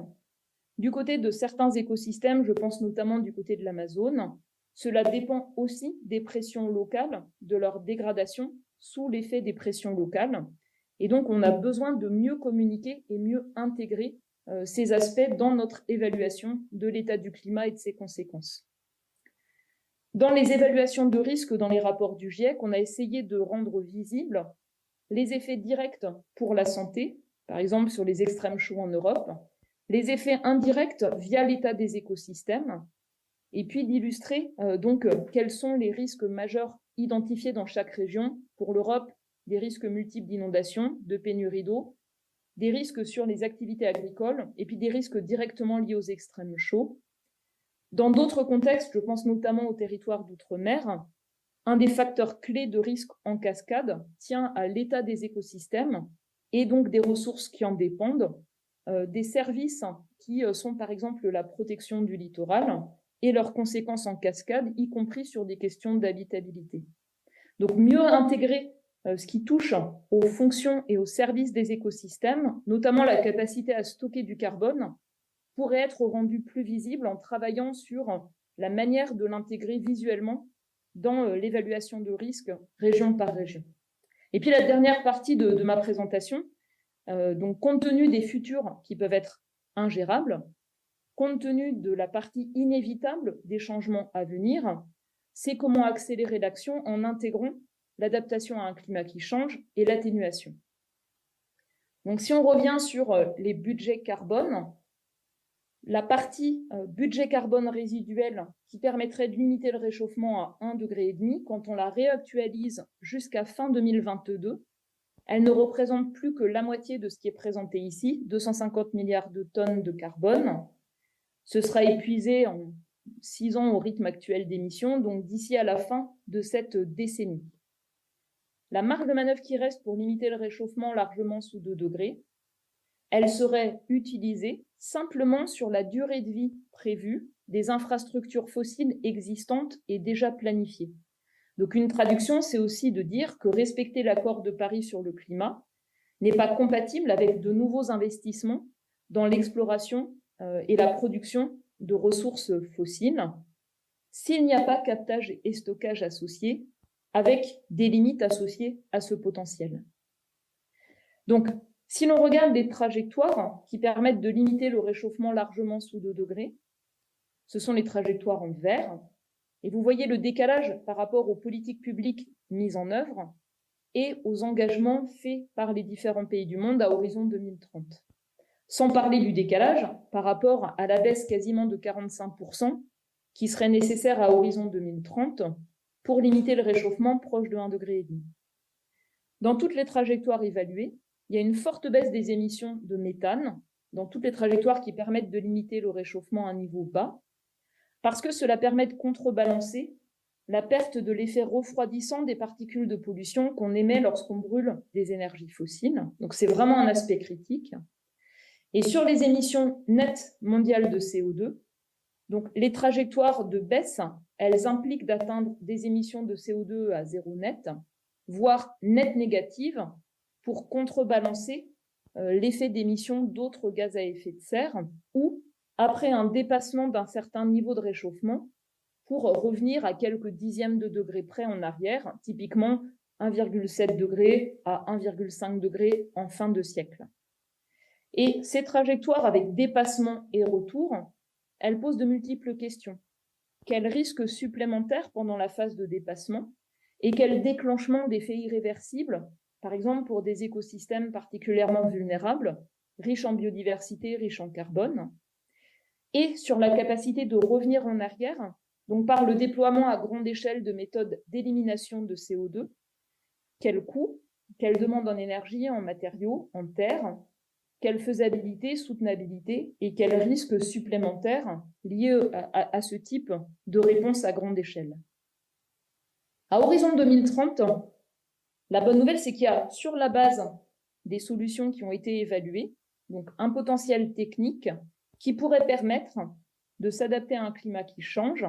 Du côté de certains écosystèmes, je pense notamment du côté de l'Amazone, cela dépend aussi des pressions locales, de leur dégradation sous l'effet des pressions locales. Et donc, on a besoin de mieux communiquer et mieux intégrer ces aspects dans notre évaluation de l'état du climat et de ses conséquences. Dans les évaluations de risque dans les rapports du GIEC, on a essayé de rendre visibles les effets directs pour la santé, par exemple sur les extrêmes chauds en Europe, les effets indirects via l'état des écosystèmes, et puis d'illustrer donc quels sont les risques majeurs identifiés dans chaque région. Pour l'Europe, des risques multiples d'inondation, de pénurie d'eau, des risques sur les activités agricoles et puis des risques directement liés aux extrêmes chauds. Dans d'autres contextes, je pense notamment aux territoires d'outre-mer, un des facteurs clés de risque en cascade tient à l'état des écosystèmes et donc des ressources qui en dépendent, des services qui sont par exemple la protection du littoral et leurs conséquences en cascade, y compris sur des questions d'habitabilité. Donc mieux intégrer ce qui touche aux fonctions et aux services des écosystèmes, notamment la capacité à stocker du carbone, pourrait être rendu plus visible en travaillant sur la manière de l'intégrer visuellement dans l'évaluation de risque région par région. Et puis la dernière partie de ma présentation, donc compte tenu des futurs qui peuvent être ingérables, compte tenu de la partie inévitable des changements à venir, c'est comment accélérer l'action en intégrant l'adaptation à un climat qui change et l'atténuation. Donc si on revient sur les budgets carbone, la partie budget carbone résiduel qui permettrait de limiter le réchauffement à 1,5 degré, quand on la réactualise jusqu'à fin 2022, elle ne représente plus que la moitié de ce qui est présenté ici, 250 milliards de tonnes de carbone. Ce sera épuisé en 6 ans au rythme actuel d'émissions, donc d'ici à la fin de cette décennie. La marge de manœuvre qui reste pour limiter le réchauffement largement sous 2 degrés, elle serait utilisée simplement sur la durée de vie prévue des infrastructures fossiles existantes et déjà planifiées. Donc une traduction, c'est aussi de dire que respecter l'accord de Paris sur le climat n'est pas compatible avec de nouveaux investissements dans l'exploration et la production de ressources fossiles s'il n'y a pas captage et stockage associés avec des limites associées à ce potentiel. Donc, si l'on regarde des trajectoires qui permettent de limiter le réchauffement largement sous 2 degrés, ce sont les trajectoires en vert. Et vous voyez le décalage par rapport aux politiques publiques mises en œuvre et aux engagements faits par les différents pays du monde à horizon 2030. Sans parler du décalage par rapport à la baisse quasiment de 45% qui serait nécessaire à horizon 2030 pour limiter le réchauffement proche de 1,5 degré. Dans toutes les trajectoires évaluées, il y a une forte baisse des émissions de méthane dans toutes les trajectoires qui permettent de limiter le réchauffement à un niveau bas, parce que cela permet de contrebalancer la perte de l'effet refroidissant des particules de pollution qu'on émet lorsqu'on brûle des énergies fossiles. Donc c'est vraiment un aspect critique. Et sur les émissions nettes mondiales de CO2, donc les trajectoires de baisse, elles impliquent d'atteindre des émissions de CO2 à zéro net, voire net négative, pour contrebalancer l'effet d'émission d'autres gaz à effet de serre ou après un dépassement d'un certain niveau de réchauffement pour revenir à quelques dixièmes de degrés près en arrière, typiquement 1,7 degré à 1,5 degré en fin de siècle. Et ces trajectoires avec dépassement et retour, elles posent de multiples questions. Quels risques supplémentaires pendant la phase de dépassement et quel déclenchement d'effets irréversibles, par exemple pour des écosystèmes particulièrement vulnérables, riches en biodiversité, riches en carbone, et sur la capacité de revenir en arrière, donc par le déploiement à grande échelle de méthodes d'élimination de CO2, quel coût, quelle demande en énergie, en matériaux, en terre, quelle faisabilité, soutenabilité et quels risques supplémentaires liés à ce type de réponse à grande échelle. À horizon 2030, la bonne nouvelle, c'est qu'il y a sur la base des solutions qui ont été évaluées, donc un potentiel technique qui pourrait permettre de s'adapter à un climat qui change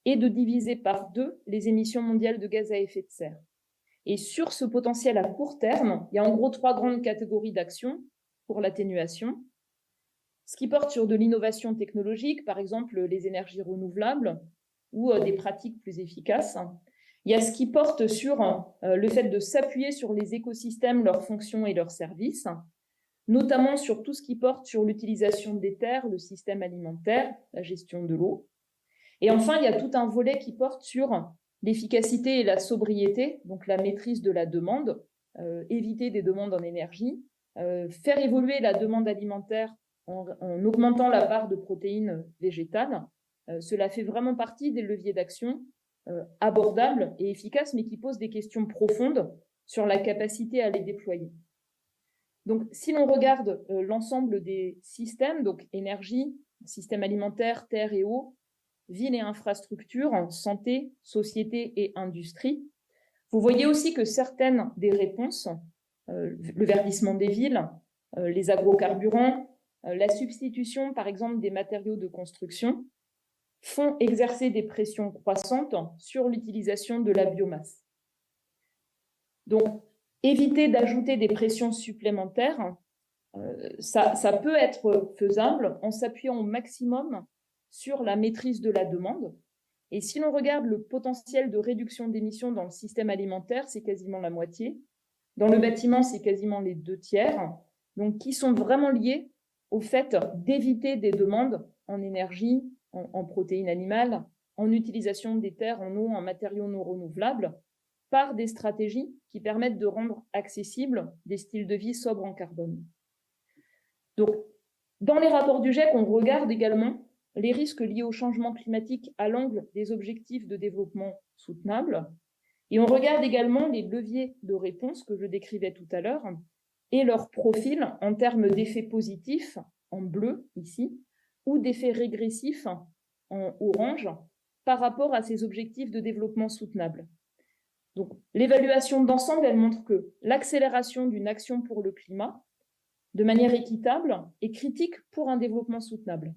et de diviser par 2 les émissions mondiales de gaz à effet de serre. Et sur ce potentiel à court terme, il y a en gros 3 grandes catégories d'actions pour l'atténuation. Ce qui porte sur de l'innovation technologique, par exemple les énergies renouvelables ou des pratiques plus efficaces. Il y a ce qui porte sur le fait de s'appuyer sur les écosystèmes, leurs fonctions et leurs services, notamment sur tout ce qui porte sur l'utilisation des terres, le système alimentaire, la gestion de l'eau. Et enfin, il y a tout un volet qui porte sur l'efficacité et la sobriété, donc la maîtrise de la demande, éviter des demandes en énergie, faire évoluer la demande alimentaire en augmentant la part de protéines végétales. Cela fait vraiment partie des leviers d'action abordables et efficaces, mais qui posent des questions profondes sur la capacité à les déployer. Donc, si l'on regarde l'ensemble des systèmes, donc énergie, système alimentaire, terre et eau, ville et infrastructures, santé, société et industrie, vous voyez aussi que certaines des réponses, le verdissement des villes, les agrocarburants, la substitution, par exemple, des matériaux de construction, font exercer des pressions croissantes sur l'utilisation de la biomasse. Donc, éviter d'ajouter des pressions supplémentaires, ça peut être faisable en s'appuyant au maximum sur la maîtrise de la demande. Et si l'on regarde le potentiel de réduction d'émissions dans le système alimentaire, c'est quasiment la moitié. Dans le bâtiment, c'est quasiment les 2/3, donc qui sont vraiment liés au fait d'éviter des demandes en énergie, en protéines animales, en utilisation des terres, en eau, en matériaux non renouvelables, par des stratégies qui permettent de rendre accessibles des styles de vie sobres en carbone. Donc, dans les rapports du GIEC, on regarde également les risques liés au changement climatique à l'angle des objectifs de développement soutenable. Et on regarde également les leviers de réponse que je décrivais tout à l'heure et leur profil en termes d'effets positifs, en bleu ici, ou d'effets régressifs, en orange, par rapport à ces objectifs de développement soutenable. Donc, l'évaluation d'ensemble, elle montre que l'accélération d'une action pour le climat, de manière équitable, est critique pour un développement soutenable.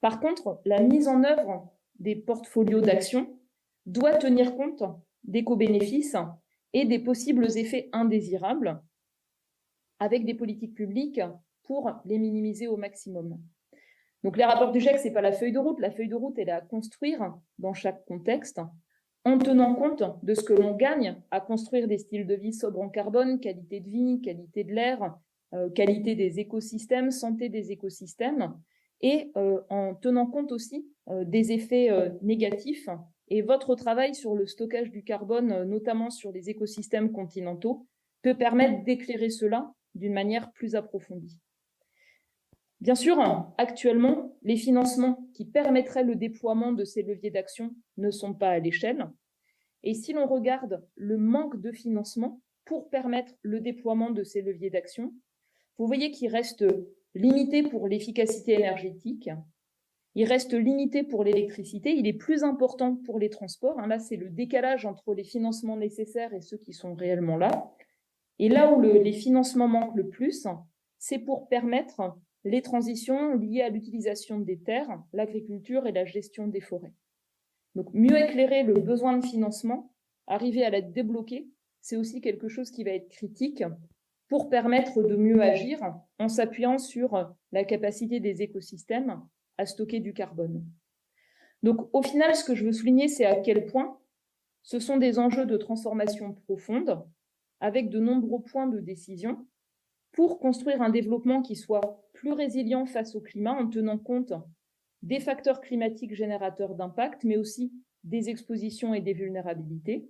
Par contre, la mise en œuvre des portfolios d'action doit tenir compte des co-bénéfices et des possibles effets indésirables avec des politiques publiques pour les minimiser au maximum. Donc, les rapports du GIEC, ce n'est pas la feuille de route. La feuille de route, elle est à construire dans chaque contexte en tenant compte de ce que l'on gagne à construire des styles de vie sobres en carbone, qualité de vie, qualité de l'air, qualité des écosystèmes, santé des écosystèmes, et en tenant compte aussi des effets négatifs. Et votre travail sur le stockage du carbone, notamment sur les écosystèmes continentaux, peut permettre d'éclairer cela d'une manière plus approfondie. Bien sûr, actuellement, les financements qui permettraient le déploiement de ces leviers d'action ne sont pas à l'échelle. Et si l'on regarde le manque de financement pour permettre le déploiement de ces leviers d'action, vous voyez qu'il reste limité pour l'efficacité énergétique, il reste limité pour l'électricité, il est plus important pour les transports. Là, c'est le décalage entre les financements nécessaires et ceux qui sont réellement là. Et là où les financements manquent le plus, c'est pour permettre les transitions liées à l'utilisation des terres, l'agriculture et la gestion des forêts. Donc, mieux éclairer le besoin de financement, arriver à la débloquer, c'est aussi quelque chose qui va être critique pour permettre de mieux agir en s'appuyant sur la capacité des écosystèmes à stocker du carbone. Donc, au final, ce que je veux souligner, c'est à quel point ce sont des enjeux de transformation profonde, avec de nombreux points de décision, pour construire un développement qui soit plus résilient face au climat en tenant compte des facteurs climatiques générateurs d'impact, mais aussi des expositions et des vulnérabilités.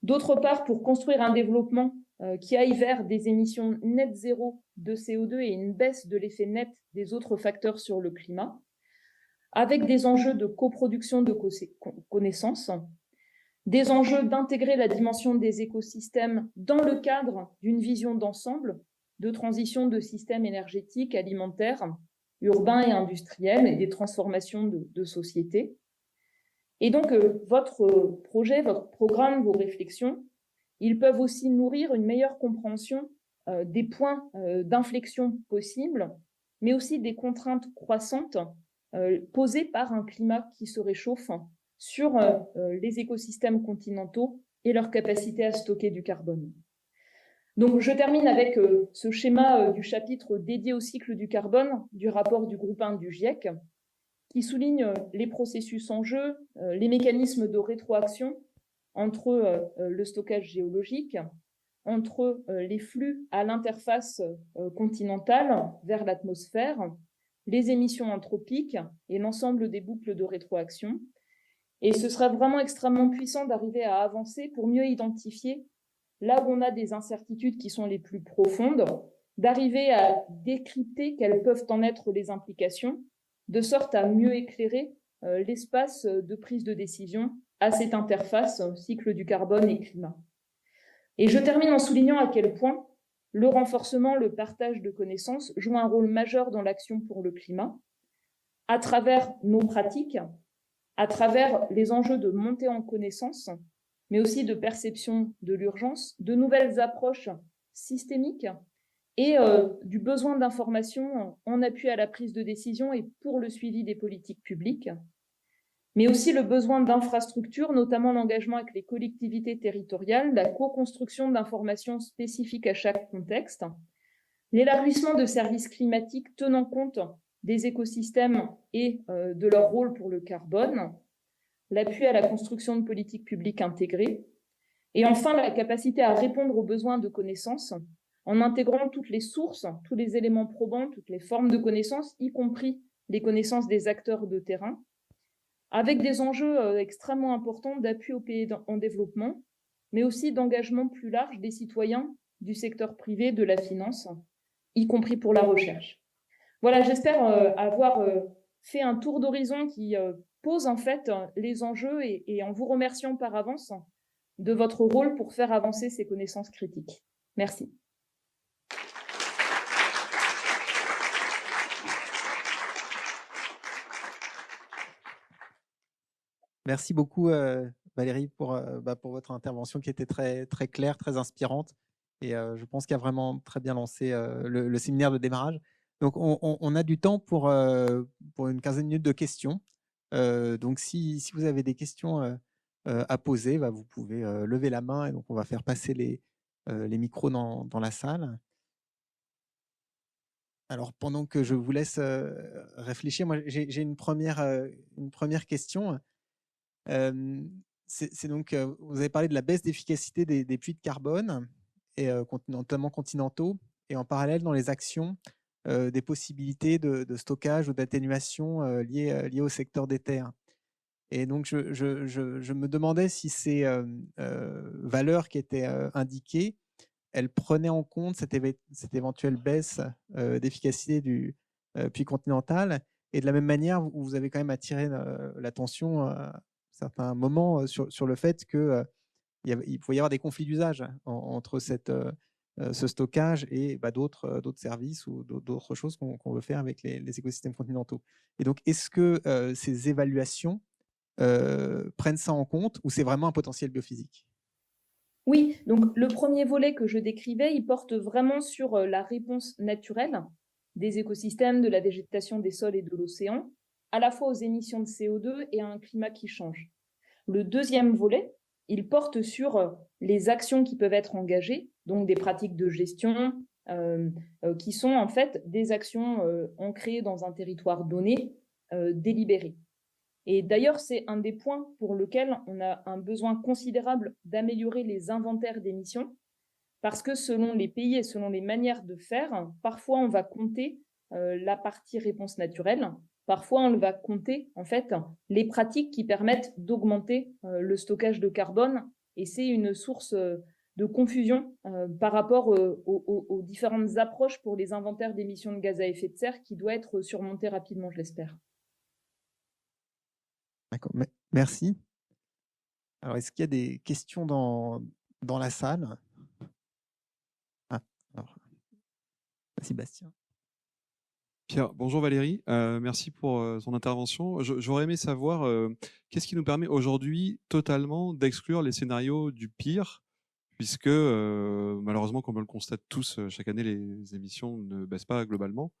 D'autre part, pour construire un développement qui aille vers des émissions net zéro de CO2 et une baisse de l'effet net des autres facteurs sur le climat, avec des enjeux de coproduction de connaissances, des enjeux d'intégrer la dimension des écosystèmes dans le cadre d'une vision d'ensemble de transition de systèmes énergétiques, alimentaires, urbains et industriels et des transformations de société. Et donc, votre projet, votre programme, vos réflexions, ils peuvent aussi nourrir une meilleure compréhension des points d'inflexion possibles, mais aussi des contraintes croissantes posées par un climat qui se réchauffe sur les écosystèmes continentaux et leur capacité à stocker du carbone. Donc, je termine avec ce schéma du chapitre dédié au cycle du carbone du rapport du groupe 1 du GIEC, qui souligne les processus en jeu, les mécanismes de rétroaction entre le stockage géologique, entre les flux à l'interface continentale vers l'atmosphère, les émissions anthropiques et l'ensemble des boucles de rétroaction. Et ce sera vraiment extrêmement puissant d'arriver à avancer pour mieux identifier là où on a des incertitudes qui sont les plus profondes, d'arriver à décrypter quelles peuvent en être les implications, de sorte à mieux éclairer l'espace de prise de décision à cette interface cycle du carbone et climat. Et je termine en soulignant à quel point le renforcement, le partage de connaissances joue un rôle majeur dans l'action pour le climat, à travers nos pratiques, à travers les enjeux de montée en connaissances, mais aussi de perception de l'urgence, de nouvelles approches systémiques et du besoin d'information en appui à la prise de décision et pour le suivi des politiques publiques, mais aussi le besoin d'infrastructures, notamment l'engagement avec les collectivités territoriales, la co-construction d'informations spécifiques à chaque contexte, l'élargissement de services climatiques tenant compte des écosystèmes et de leur rôle pour le carbone, l'appui à la construction de politiques publiques intégrées, et enfin la capacité à répondre aux besoins de connaissances en intégrant toutes les sources, tous les éléments probants, toutes les formes de connaissances, y compris les connaissances des acteurs de terrain, avec des enjeux extrêmement importants d'appui aux pays en développement, mais aussi d'engagement plus large des citoyens du secteur privé, de la finance, y compris pour la recherche. Voilà, j'espère avoir fait un tour d'horizon qui pose en fait les enjeux et en vous remerciant par avance de votre rôle pour faire avancer ces connaissances critiques. Merci. Merci beaucoup, Valérie, pour votre intervention qui était très, très claire, très inspirante. Et je pense qu'il a vraiment très bien lancé le séminaire de démarrage. Donc, on a du temps pour une quinzaine de minutes de questions. Donc, si vous avez des questions à poser, vous pouvez lever la main et donc on va faire passer les micros dans la salle. Alors, pendant que je vous laisse réfléchir, moi, j'ai une première question. C'est donc, vous avez parlé de la baisse d'efficacité des puits de carbone, et notamment continentaux, et en parallèle dans les actions, des possibilités de stockage ou d'atténuation liées au secteur des terres. Et donc, je me demandais si ces valeurs qui étaient indiquées, elles prenaient en compte cette éventuelle baisse d'efficacité du puits continental. Et de la même manière, vous avez quand même attiré l'attention à certains moments sur le fait qu'il pouvait y avoir des conflits d'usage entre ce stockage et d'autres services ou d'autres choses qu'on veut faire avec les écosystèmes continentaux. Et donc, est-ce que ces évaluations prennent ça en compte ou c'est vraiment un potentiel biophysique? Oui, donc le premier volet que je décrivais, il porte vraiment sur la réponse naturelle des écosystèmes, de la végétation, des sols et de l'océan, à la fois aux émissions de CO2 et à un climat qui change. Le deuxième volet, il porte sur les actions qui peuvent être engagées, donc des pratiques de gestion qui sont en fait des actions ancrées dans un territoire donné, délibérées. Et d'ailleurs, c'est un des points pour lesquels on a un besoin considérable d'améliorer les inventaires d'émissions, parce que selon les pays et selon les manières de faire, parfois on va compter la partie réponse naturelle, parfois on va compter en fait les pratiques qui permettent d'augmenter le stockage de carbone, et c'est une source de confusion par rapport aux différentes approches pour les inventaires d'émissions de gaz à effet de serre qui doit être surmontée rapidement, je l'espère. D'accord, merci. Alors, est-ce qu'il y a des questions dans la salle? Ah, alors, Sébastien. Pierre, bonjour Valérie, merci pour son intervention. J'aurais aimé savoir qu'est-ce qui nous permet aujourd'hui totalement d'exclure les scénarios du pire, puisque malheureusement, comme on le constate tous, chaque année, les émissions ne baissent pas globalement.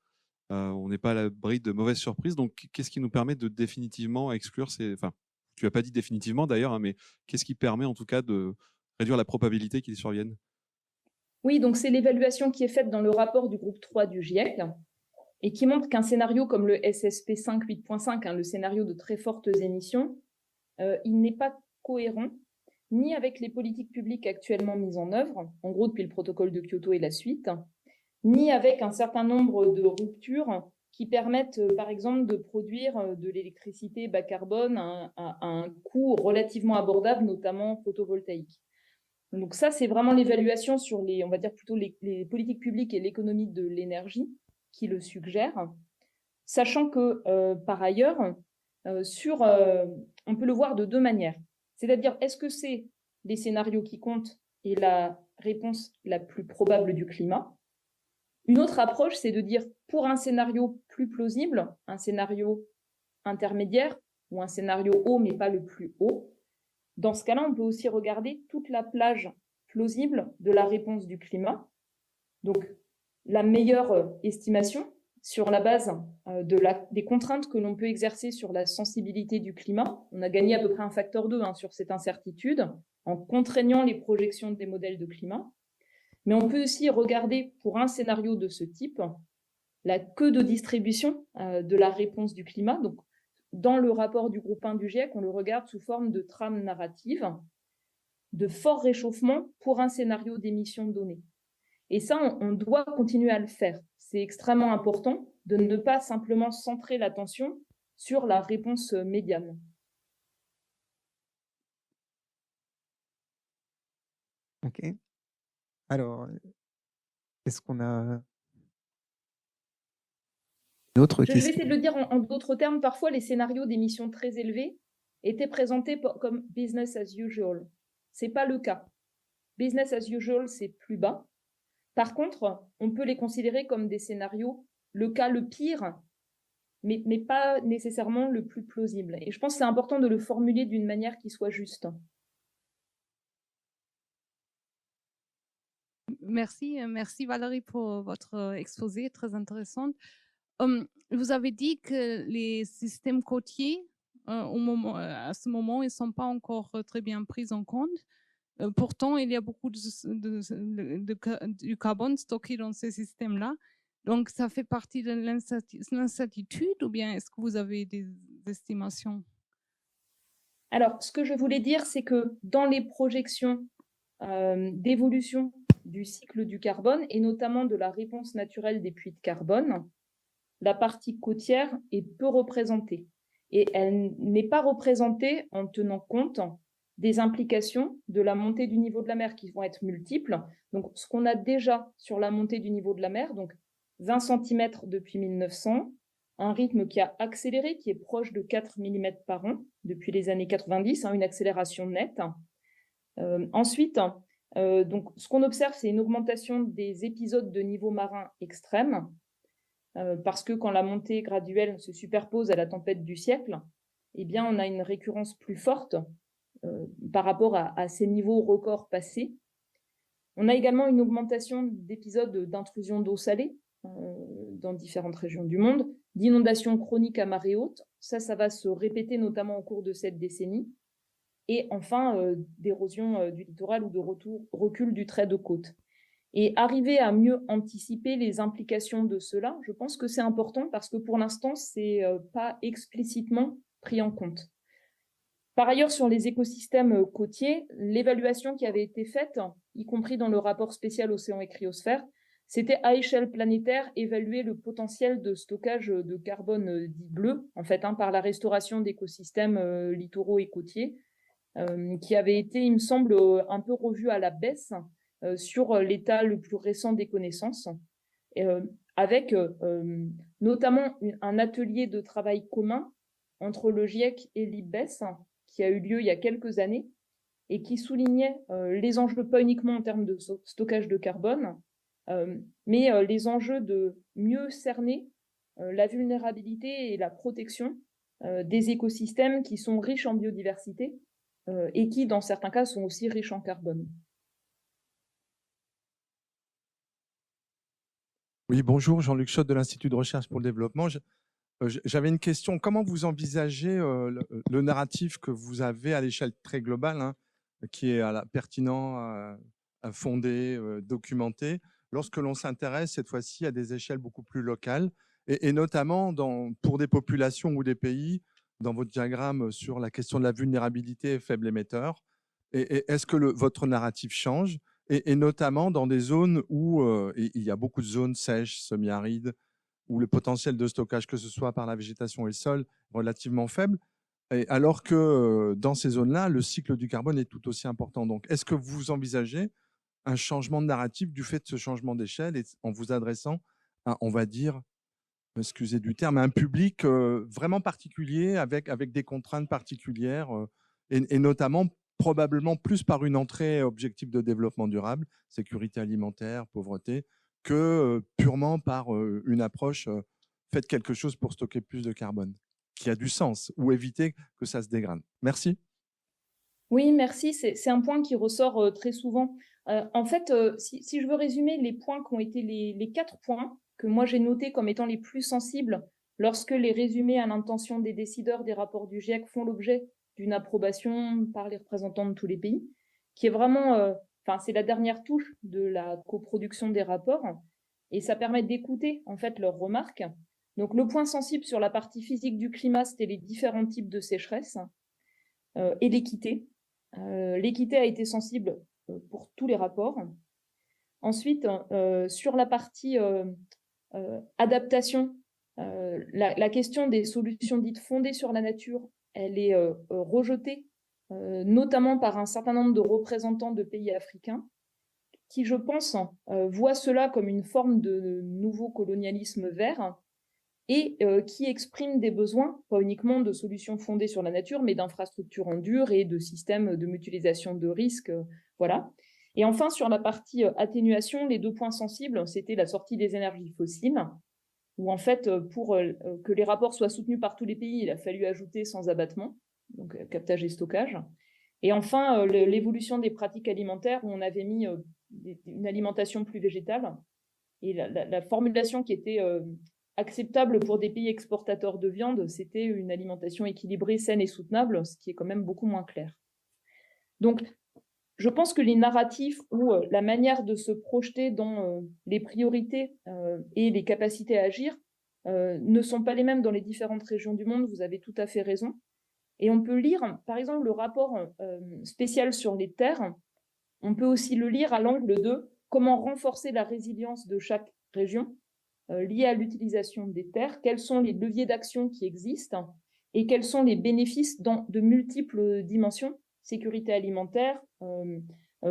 On n'est pas à l'abri de mauvaises surprises. Donc, qu'est-ce qui nous permet de définitivement exclure ces... Enfin, tu n'as pas dit définitivement d'ailleurs, hein, mais qu'est-ce qui permet en tout cas de réduire la probabilité qu'ils surviennent? Oui, donc c'est l'évaluation qui est faite dans le rapport du groupe 3 du GIEC et qui montre qu'un scénario comme le SSP 5 8.5, le scénario de très fortes émissions, il n'est pas cohérent ni avec les politiques publiques actuellement mises en œuvre, en gros depuis le protocole de Kyoto et la suite, ni avec un certain nombre de ruptures qui permettent, par exemple, de produire de l'électricité bas carbone à un coût relativement abordable, notamment photovoltaïque. Donc ça, c'est vraiment l'évaluation sur on va dire plutôt les politiques publiques et l'économie de l'énergie qui le suggère, sachant que par ailleurs, on peut le voir de deux manières. C'est-à-dire, est-ce que c'est les scénarios qui comptent et la réponse la plus probable du climat? Une autre approche, c'est de dire, pour un scénario plus plausible, un scénario intermédiaire ou un scénario haut, mais pas le plus haut, dans ce cas-là, on peut aussi regarder toute la plage plausible de la réponse du climat. Donc, la meilleure estimation sur la base des contraintes que l'on peut exercer sur la sensibilité du climat. On a gagné à peu près un facteur 2 sur cette incertitude en contraignant les projections des modèles de climat. Mais on peut aussi regarder pour un scénario de ce type la queue de distribution de la réponse du climat. Donc, dans le rapport du groupe 1 du GIEC, on le regarde sous forme de trame narrative de fort réchauffement pour un scénario d'émission donnée. Et ça, on doit continuer à le faire. C'est extrêmement important de ne pas simplement centrer l'attention sur la réponse médiane. Ok. Alors, est-ce qu'on a une autre Je vais question? essayer de le dire en d'autres termes. Parfois, les scénarios d'émissions très élevées étaient présentés comme business as usual. Ce n'est pas le cas. Business as usual, c'est plus bas. Par contre, on peut les considérer comme des scénarios, le cas le pire, mais pas nécessairement le plus plausible. Et je pense que c'est important de le formuler d'une manière qui soit juste. Merci Valérie pour votre exposé très intéressant. Vous avez dit que les systèmes côtiers, à ce moment, ils ne sont pas encore très bien pris en compte. Pourtant, il y a beaucoup du carbone stocké dans ces systèmes-là. Donc, ça fait partie de l'incertitude ou bien est-ce que vous avez des estimations? Alors, ce que je voulais dire, c'est que dans les projections d'évolution du cycle du carbone et notamment de la réponse naturelle des puits de carbone, la partie côtière est peu représentée. Et elle n'est pas représentée en tenant compte des implications de la montée du niveau de la mer qui vont être multiples. Donc, ce qu'on a déjà sur la montée du niveau de la mer, donc 20 cm depuis 1900, un rythme qui a accéléré, qui est proche de 4 mm par an depuis les années 90, une accélération nette. Ensuite, donc, ce qu'on observe, c'est une augmentation des épisodes de niveau marin extrême, parce que quand la montée graduelle se superpose à la tempête du siècle, eh bien, on a une récurrence plus forte par rapport à ces niveaux records passés. On a également une augmentation d'épisodes d'intrusion d'eau salée dans différentes régions du monde, d'inondations chroniques à marée haute. Ça va se répéter notamment au cours de cette décennie. Et enfin, d'érosion du littoral ou de recul du trait de côte. Et arriver à mieux anticiper les implications de cela, je pense que c'est important parce que pour l'instant, ce n'est pas explicitement pris en compte. Par ailleurs, sur les écosystèmes côtiers, l'évaluation qui avait été faite, y compris dans le rapport spécial Océan et Cryosphère, c'était à échelle planétaire évaluer le potentiel de stockage de carbone dit bleu, en fait, par la restauration d'écosystèmes littoraux et côtiers, qui avait été, il me semble, un peu revu à la baisse sur l'état le plus récent des connaissances, avec notamment un atelier de travail commun entre le GIEC et l'IPBES, qui a eu lieu il y a quelques années, et qui soulignait les enjeux pas uniquement en termes de stockage de carbone, mais les enjeux de mieux cerner la vulnérabilité et la protection des écosystèmes qui sont riches en biodiversité et qui, dans certains cas, sont aussi riches en carbone. Oui, bonjour, Jean-Luc Schott de l'Institut de recherche pour le développement. J'avais une question. Comment vous envisagez le narratif que vous avez à l'échelle très globale, qui est pertinent, fondé, documenté, lorsque l'on s'intéresse cette fois-ci à des échelles beaucoup plus locales, et notamment pour des populations ou des pays, dans votre diagramme sur la question de la vulnérabilité faible émetteur, et est-ce que votre narratif change, et notamment dans des zones où il y a beaucoup de zones sèches, semi-arides, où le potentiel de stockage, que ce soit par la végétation et le sol, est relativement faible, et alors que dans ces zones-là, le cycle du carbone est tout aussi important. Donc, est-ce que vous envisagez un changement de narratif du fait de ce changement d'échelle, et en vous adressant à, on va dire, excusez du terme, à un public vraiment particulier, avec des contraintes particulières et notamment probablement plus par une entrée objectif de développement durable, sécurité alimentaire, pauvreté, que purement par une approche faites quelque chose pour stocker plus de carbone, qui a du sens, ou éviter que ça se dégrade. Merci. Oui, merci. C'est un point qui ressort très souvent. En fait, si je veux résumer les points qui ont été les 4 points que moi j'ai notés comme étant les plus sensibles lorsque les résumés à l'intention des décideurs des rapports du GIEC font l'objet d'une approbation par les représentants de tous les pays, qui est vraiment, c'est la dernière touche de la coproduction des rapports, et ça permet d'écouter en fait leurs remarques. Donc le point sensible sur la partie physique du climat, c'était les différents types de sécheresse et l'équité. L'équité a été sensible pour tous les rapports. Ensuite, sur la partie adaptation, la question des solutions dites fondées sur la nature, elle est rejetée, notamment par un certain nombre de représentants de pays africains qui, je pense, voient cela comme une forme de nouveau colonialisme vert et qui expriment des besoins, pas uniquement de solutions fondées sur la nature, mais d'infrastructures en dur et de systèmes de mutualisation de risques. Voilà. Et enfin, sur la partie atténuation, les 2 points sensibles, c'était la sortie des énergies fossiles, où en fait, pour que les rapports soient soutenus par tous les pays, il a fallu ajouter sans abattement, donc captage et stockage. Et enfin, l'évolution des pratiques alimentaires, où on avait mis une alimentation plus végétale. Et la formulation qui était acceptable pour des pays exportateurs de viande, c'était une alimentation équilibrée, saine et soutenable, ce qui est quand même beaucoup moins clair. Donc, je pense que les narratifs ou la manière de se projeter dans les priorités et les capacités à agir ne sont pas les mêmes dans les différentes régions du monde, vous avez tout à fait raison. Et on peut lire, par exemple, le rapport spécial sur les terres, on peut aussi le lire à l'angle de comment renforcer la résilience de chaque région liée à l'utilisation des terres, quels sont les leviers d'action qui existent et quels sont les bénéfices dans de multiples dimensions, sécurité alimentaire,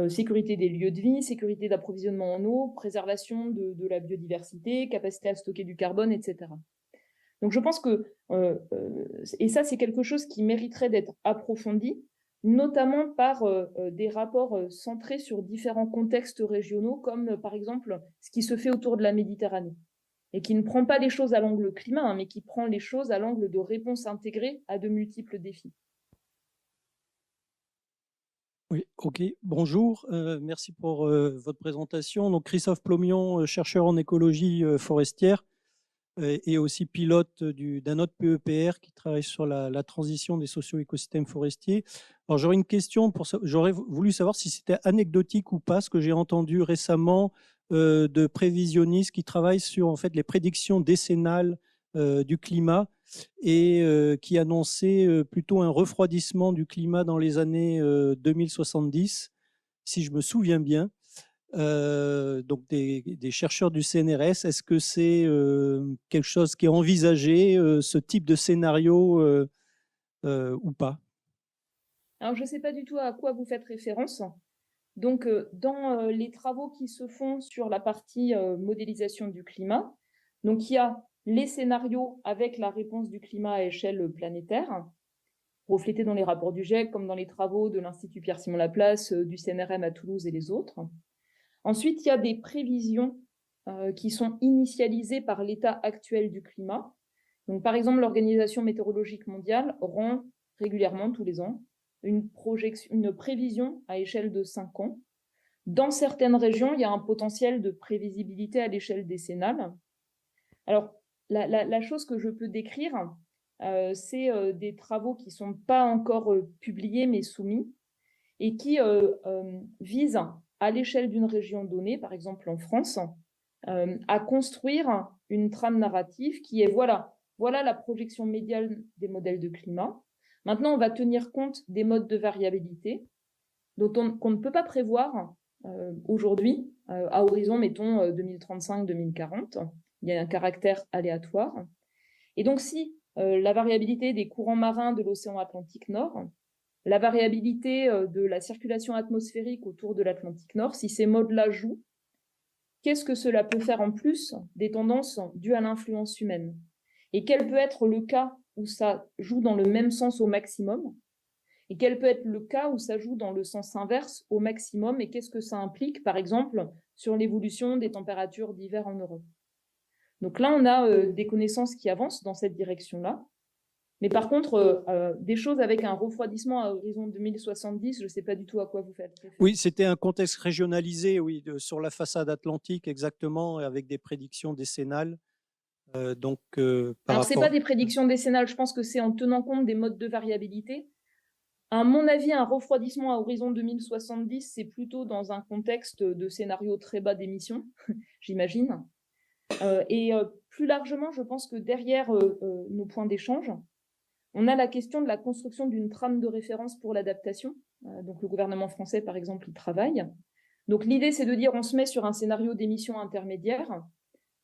sécurité des lieux de vie, sécurité d'approvisionnement en eau, préservation de la biodiversité, capacité à stocker du carbone, etc. Donc je pense que, et ça c'est quelque chose qui mériterait d'être approfondi, notamment par des rapports centrés sur différents contextes régionaux, comme par exemple ce qui se fait autour de la Méditerranée, et qui ne prend pas les choses à l'angle climat, hein, mais qui prend les choses à l'angle de réponse intégrée à de multiples défis. Oui, ok. Bonjour, merci pour votre présentation. Donc Christophe Plomion, chercheur en écologie forestière et aussi pilote d'un autre PEPR qui travaille sur la transition des socio-écosystèmes forestiers. Alors j'aurais une question, j'aurais voulu savoir si c'était anecdotique ou pas, ce que j'ai entendu récemment de prévisionnistes qui travaillent sur en fait les prédictions décennales du climat et qui annonçait plutôt un refroidissement du climat dans les années 2070, si je me souviens bien. Donc des chercheurs du CNRS, est-ce que c'est quelque chose qui est envisagé, ce type de scénario ou pas? Alors je ne sais pas du tout à quoi vous faites référence. Donc dans les travaux qui se font sur la partie modélisation du climat, donc il y a les scénarios avec la réponse du climat à échelle planétaire, reflétés dans les rapports du GIEC, comme dans les travaux de l'Institut Pierre-Simon Laplace, du CNRM à Toulouse et les autres. Ensuite, il y a des prévisions qui sont initialisées par l'état actuel du climat. Donc, par exemple, l'Organisation météorologique mondiale rend régulièrement, tous les ans, une prévision à échelle de 5 ans. Dans certaines régions, il y a un potentiel de prévisibilité à l'échelle décennale. Alors, la chose que je peux décrire, c'est des travaux qui ne sont pas encore publiés, mais soumis, et qui visent, à l'échelle d'une région donnée, par exemple en France, à construire une trame narrative qui est voilà la projection médiane des modèles de climat. Maintenant, on va tenir compte des modes de variabilité qu'on ne peut pas prévoir aujourd'hui, à horizon, mettons, 2035-2040. Il y a un caractère aléatoire. Et donc, si la variabilité des courants marins de l'océan Atlantique Nord, la variabilité de la circulation atmosphérique autour de l'Atlantique Nord, si ces modes-là jouent, qu'est-ce que cela peut faire en plus des tendances dues à l'influence humaine? Et quel peut être le cas où ça joue dans le même sens au maximum? et quel peut être le cas où ça joue dans le sens inverse au maximum, et qu'est-ce que ça implique, par exemple, sur l'évolution des températures d'hiver en Europe. Donc là, on a des connaissances qui avancent dans cette direction-là. Mais par contre, des choses avec un refroidissement à horizon 2070, je ne sais pas du tout à quoi vous faites référence. Oui, c'était un contexte régionalisé, oui, sur la façade atlantique, exactement, avec des prédictions décennales. Alors, ce n'est pas des prédictions décennales, je pense que c'est en tenant compte des modes de variabilité. À mon avis, un refroidissement à horizon 2070, c'est plutôt dans un contexte de scénario très bas d'émissions, j'imagine. Plus largement, je pense que derrière nos points d'échange, on a la question de la construction d'une trame de référence pour l'adaptation. Donc le gouvernement français, par exemple, y travaille. Donc l'idée, c'est de dire on se met sur un scénario d'émissions intermédiaires.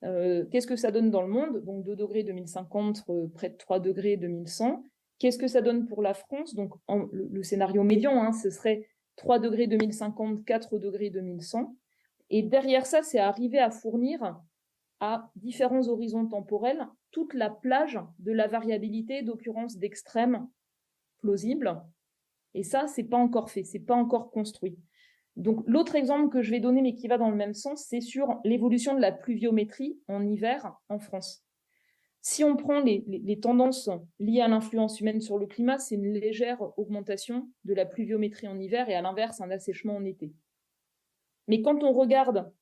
Qu'est-ce que ça donne dans le monde? Donc 2 degrés 2050, près de 3 degrés 2100. Qu'est-ce que ça donne pour la France? Donc le scénario médian, ce serait 3 degrés 2050, 4 degrés 2100. Et derrière ça, c'est arriver à fournir à différents horizons temporels toute la plage de la variabilité d'occurrence d'extrêmes plausibles. Et ça, c'est pas encore fait, c'est pas encore construit. Donc l'autre exemple que je vais donner, mais qui va dans le même sens, c'est sur l'évolution de la pluviométrie en hiver en France. Si on prend les tendances liées à l'influence humaine sur le climat, c'est une légère augmentation de la pluviométrie en hiver et à l'inverse, un assèchement en été. Mais quand on regarde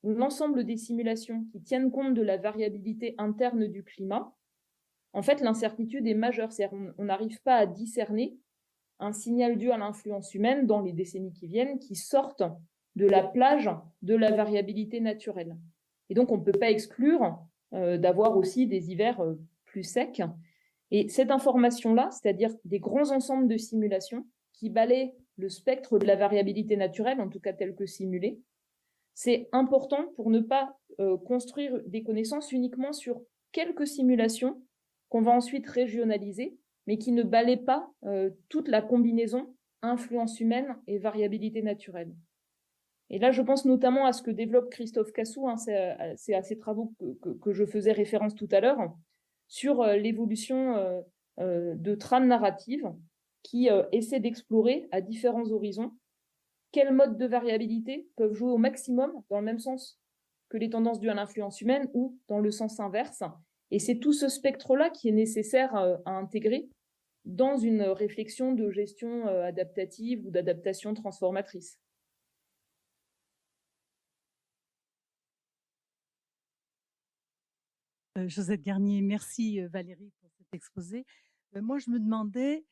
l'ensemble des simulations qui tiennent compte de la variabilité interne du climat, en fait, l'incertitude est majeure. C'est-à-dire on n'arrive pas à discerner un signal dû à l'influence humaine dans les décennies qui viennent qui sortent de la plage de la variabilité naturelle. Et donc, on ne peut pas exclure d'avoir aussi des hivers plus secs. Et cette information-là, c'est-à-dire des grands ensembles de simulations qui balaient le spectre de la variabilité naturelle, en tout cas tel que simulé, c'est important pour ne pas construire des connaissances uniquement sur quelques simulations qu'on va ensuite régionaliser, mais qui ne balaient pas toute la combinaison influence humaine et variabilité naturelle. Et là, je pense notamment à ce que développe Christophe Cassou, c'est à ces travaux que je faisais référence tout à l'heure, sur l'évolution de trames narratives qui essaient d'explorer à différents horizons quels modes de variabilité peuvent jouer au maximum dans le même sens que les tendances dues à l'influence humaine ou dans le sens inverse. Et c'est tout ce spectre-là qui est nécessaire à intégrer dans une réflexion de gestion adaptative ou d'adaptation transformatrice. Josette Garnier, merci Valérie pour cet exposé. Moi, je me demandais,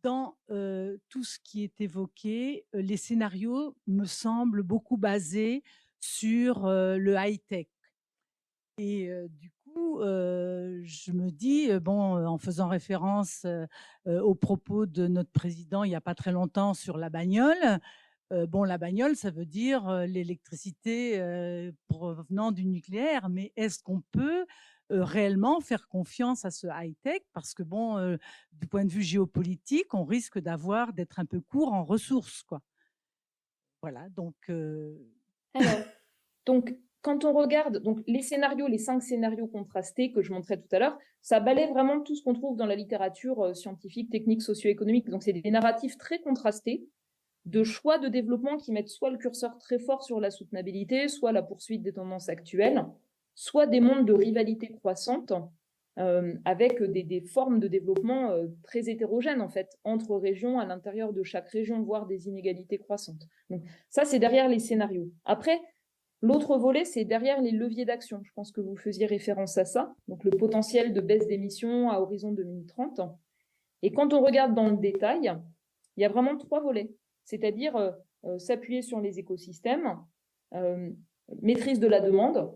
dans tout ce qui est évoqué, les scénarios me semblent beaucoup basés sur le high-tech. Et du coup, je me dis, en faisant référence aux propos de notre président il n'y a pas très longtemps sur la bagnole, la bagnole, ça veut dire l'électricité provenant du nucléaire, mais est-ce qu'on peut réellement faire confiance à ce high-tech? Parce que, du point de vue géopolitique, on risque d'être un peu court en ressources, quoi. Voilà, donc… Alors, donc, quand on regarde les scénarios, les 5 scénarios contrastés que je montrais tout à l'heure, ça balaie vraiment tout ce qu'on trouve dans la littérature scientifique, technique, socio-économique. Donc, c'est des narratifs très contrastés, de choix de développement qui mettent soit le curseur très fort sur la soutenabilité, soit la poursuite des tendances actuelles, soit des mondes de rivalité croissante avec des formes de développement très hétérogènes en fait, entre régions, à l'intérieur de chaque région, voire des inégalités croissantes. Donc ça, c'est derrière les scénarios. Après, l'autre volet, c'est derrière les leviers d'action. Je pense que vous faisiez référence à ça, donc le potentiel de baisse d'émissions à horizon 2030. Et quand on regarde dans le détail, il y a vraiment 3 volets. C'est-à-dire s'appuyer sur les écosystèmes, maîtrise de la demande,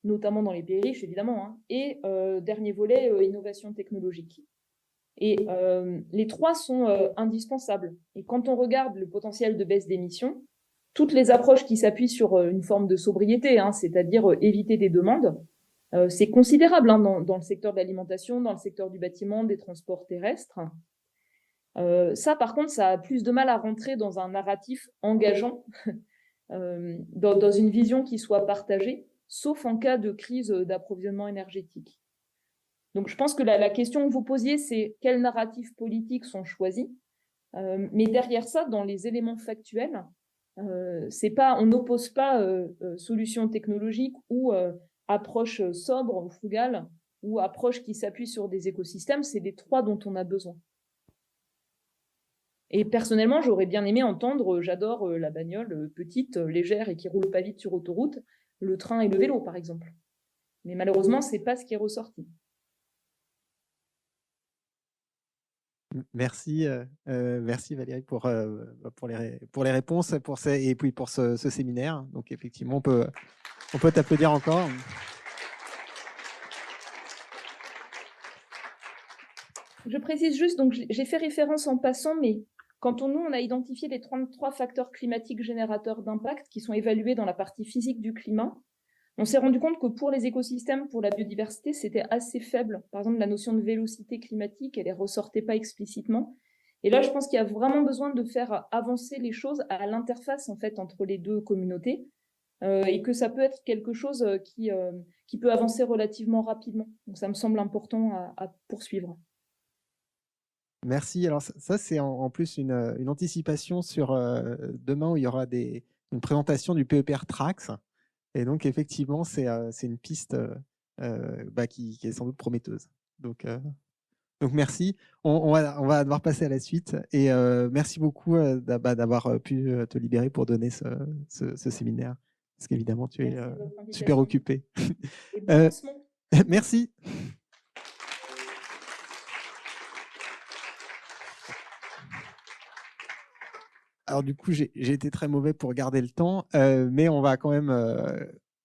notamment dans les pays riches, évidemment, et dernier volet, innovation technologique. Et les 3 sont indispensables. Et quand on regarde le potentiel de baisse d'émissions, toutes les approches qui s'appuient sur une forme de sobriété, c'est-à-dire éviter des demandes, c'est considérable dans le secteur de l'alimentation, dans le secteur du bâtiment, des transports terrestres. Ça, par contre, ça a plus de mal à rentrer dans un narratif engageant, dans une vision qui soit partagée, sauf en cas de crise d'approvisionnement énergétique. Donc, je pense que la question que vous posiez, c'est quels narratifs politiques sont choisis. Mais derrière ça, dans les éléments factuels, on n'oppose pas solution technologique ou approche sobre ou frugale ou approche qui s'appuie sur des écosystèmes. C'est les trois dont on a besoin. Et personnellement, j'aurais bien aimé entendre, j'adore la bagnole petite, légère et qui roule pas vite sur autoroute, le train et le vélo, par exemple. Mais malheureusement, c'est pas ce qui est ressorti. Merci, merci Valérie pour les réponses et puis pour ce séminaire. Donc effectivement, on peut t'applaudir encore. Je précise juste, donc j'ai fait référence en passant, mais quand on a identifié les 33 facteurs climatiques générateurs d'impact qui sont évalués dans la partie physique du climat, on s'est rendu compte que pour les écosystèmes, pour la biodiversité, c'était assez faible. Par exemple, la notion de vélocité climatique, elle ne ressortait pas explicitement. Et là, je pense qu'il y a vraiment besoin de faire avancer les choses à l'interface en fait entre les deux communautés et que ça peut être quelque chose qui peut avancer relativement rapidement. Donc, ça me semble important à poursuivre. Merci. Alors ça c'est en plus une anticipation sur demain où il y aura une présentation du PEPR Trax. Et donc effectivement, c'est une piste qui est sans doute prometteuse. Donc merci. On va devoir passer à la suite. Et merci beaucoup d'avoir pu te libérer pour donner ce séminaire. Parce qu'évidemment, tu es super occupé. Et bon lancement. Merci. Alors du coup, j'ai été très mauvais pour garder le temps, mais on va quand même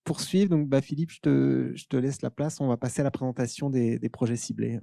poursuivre. Donc Philippe, je te laisse la place. On va passer à la présentation des projets ciblés.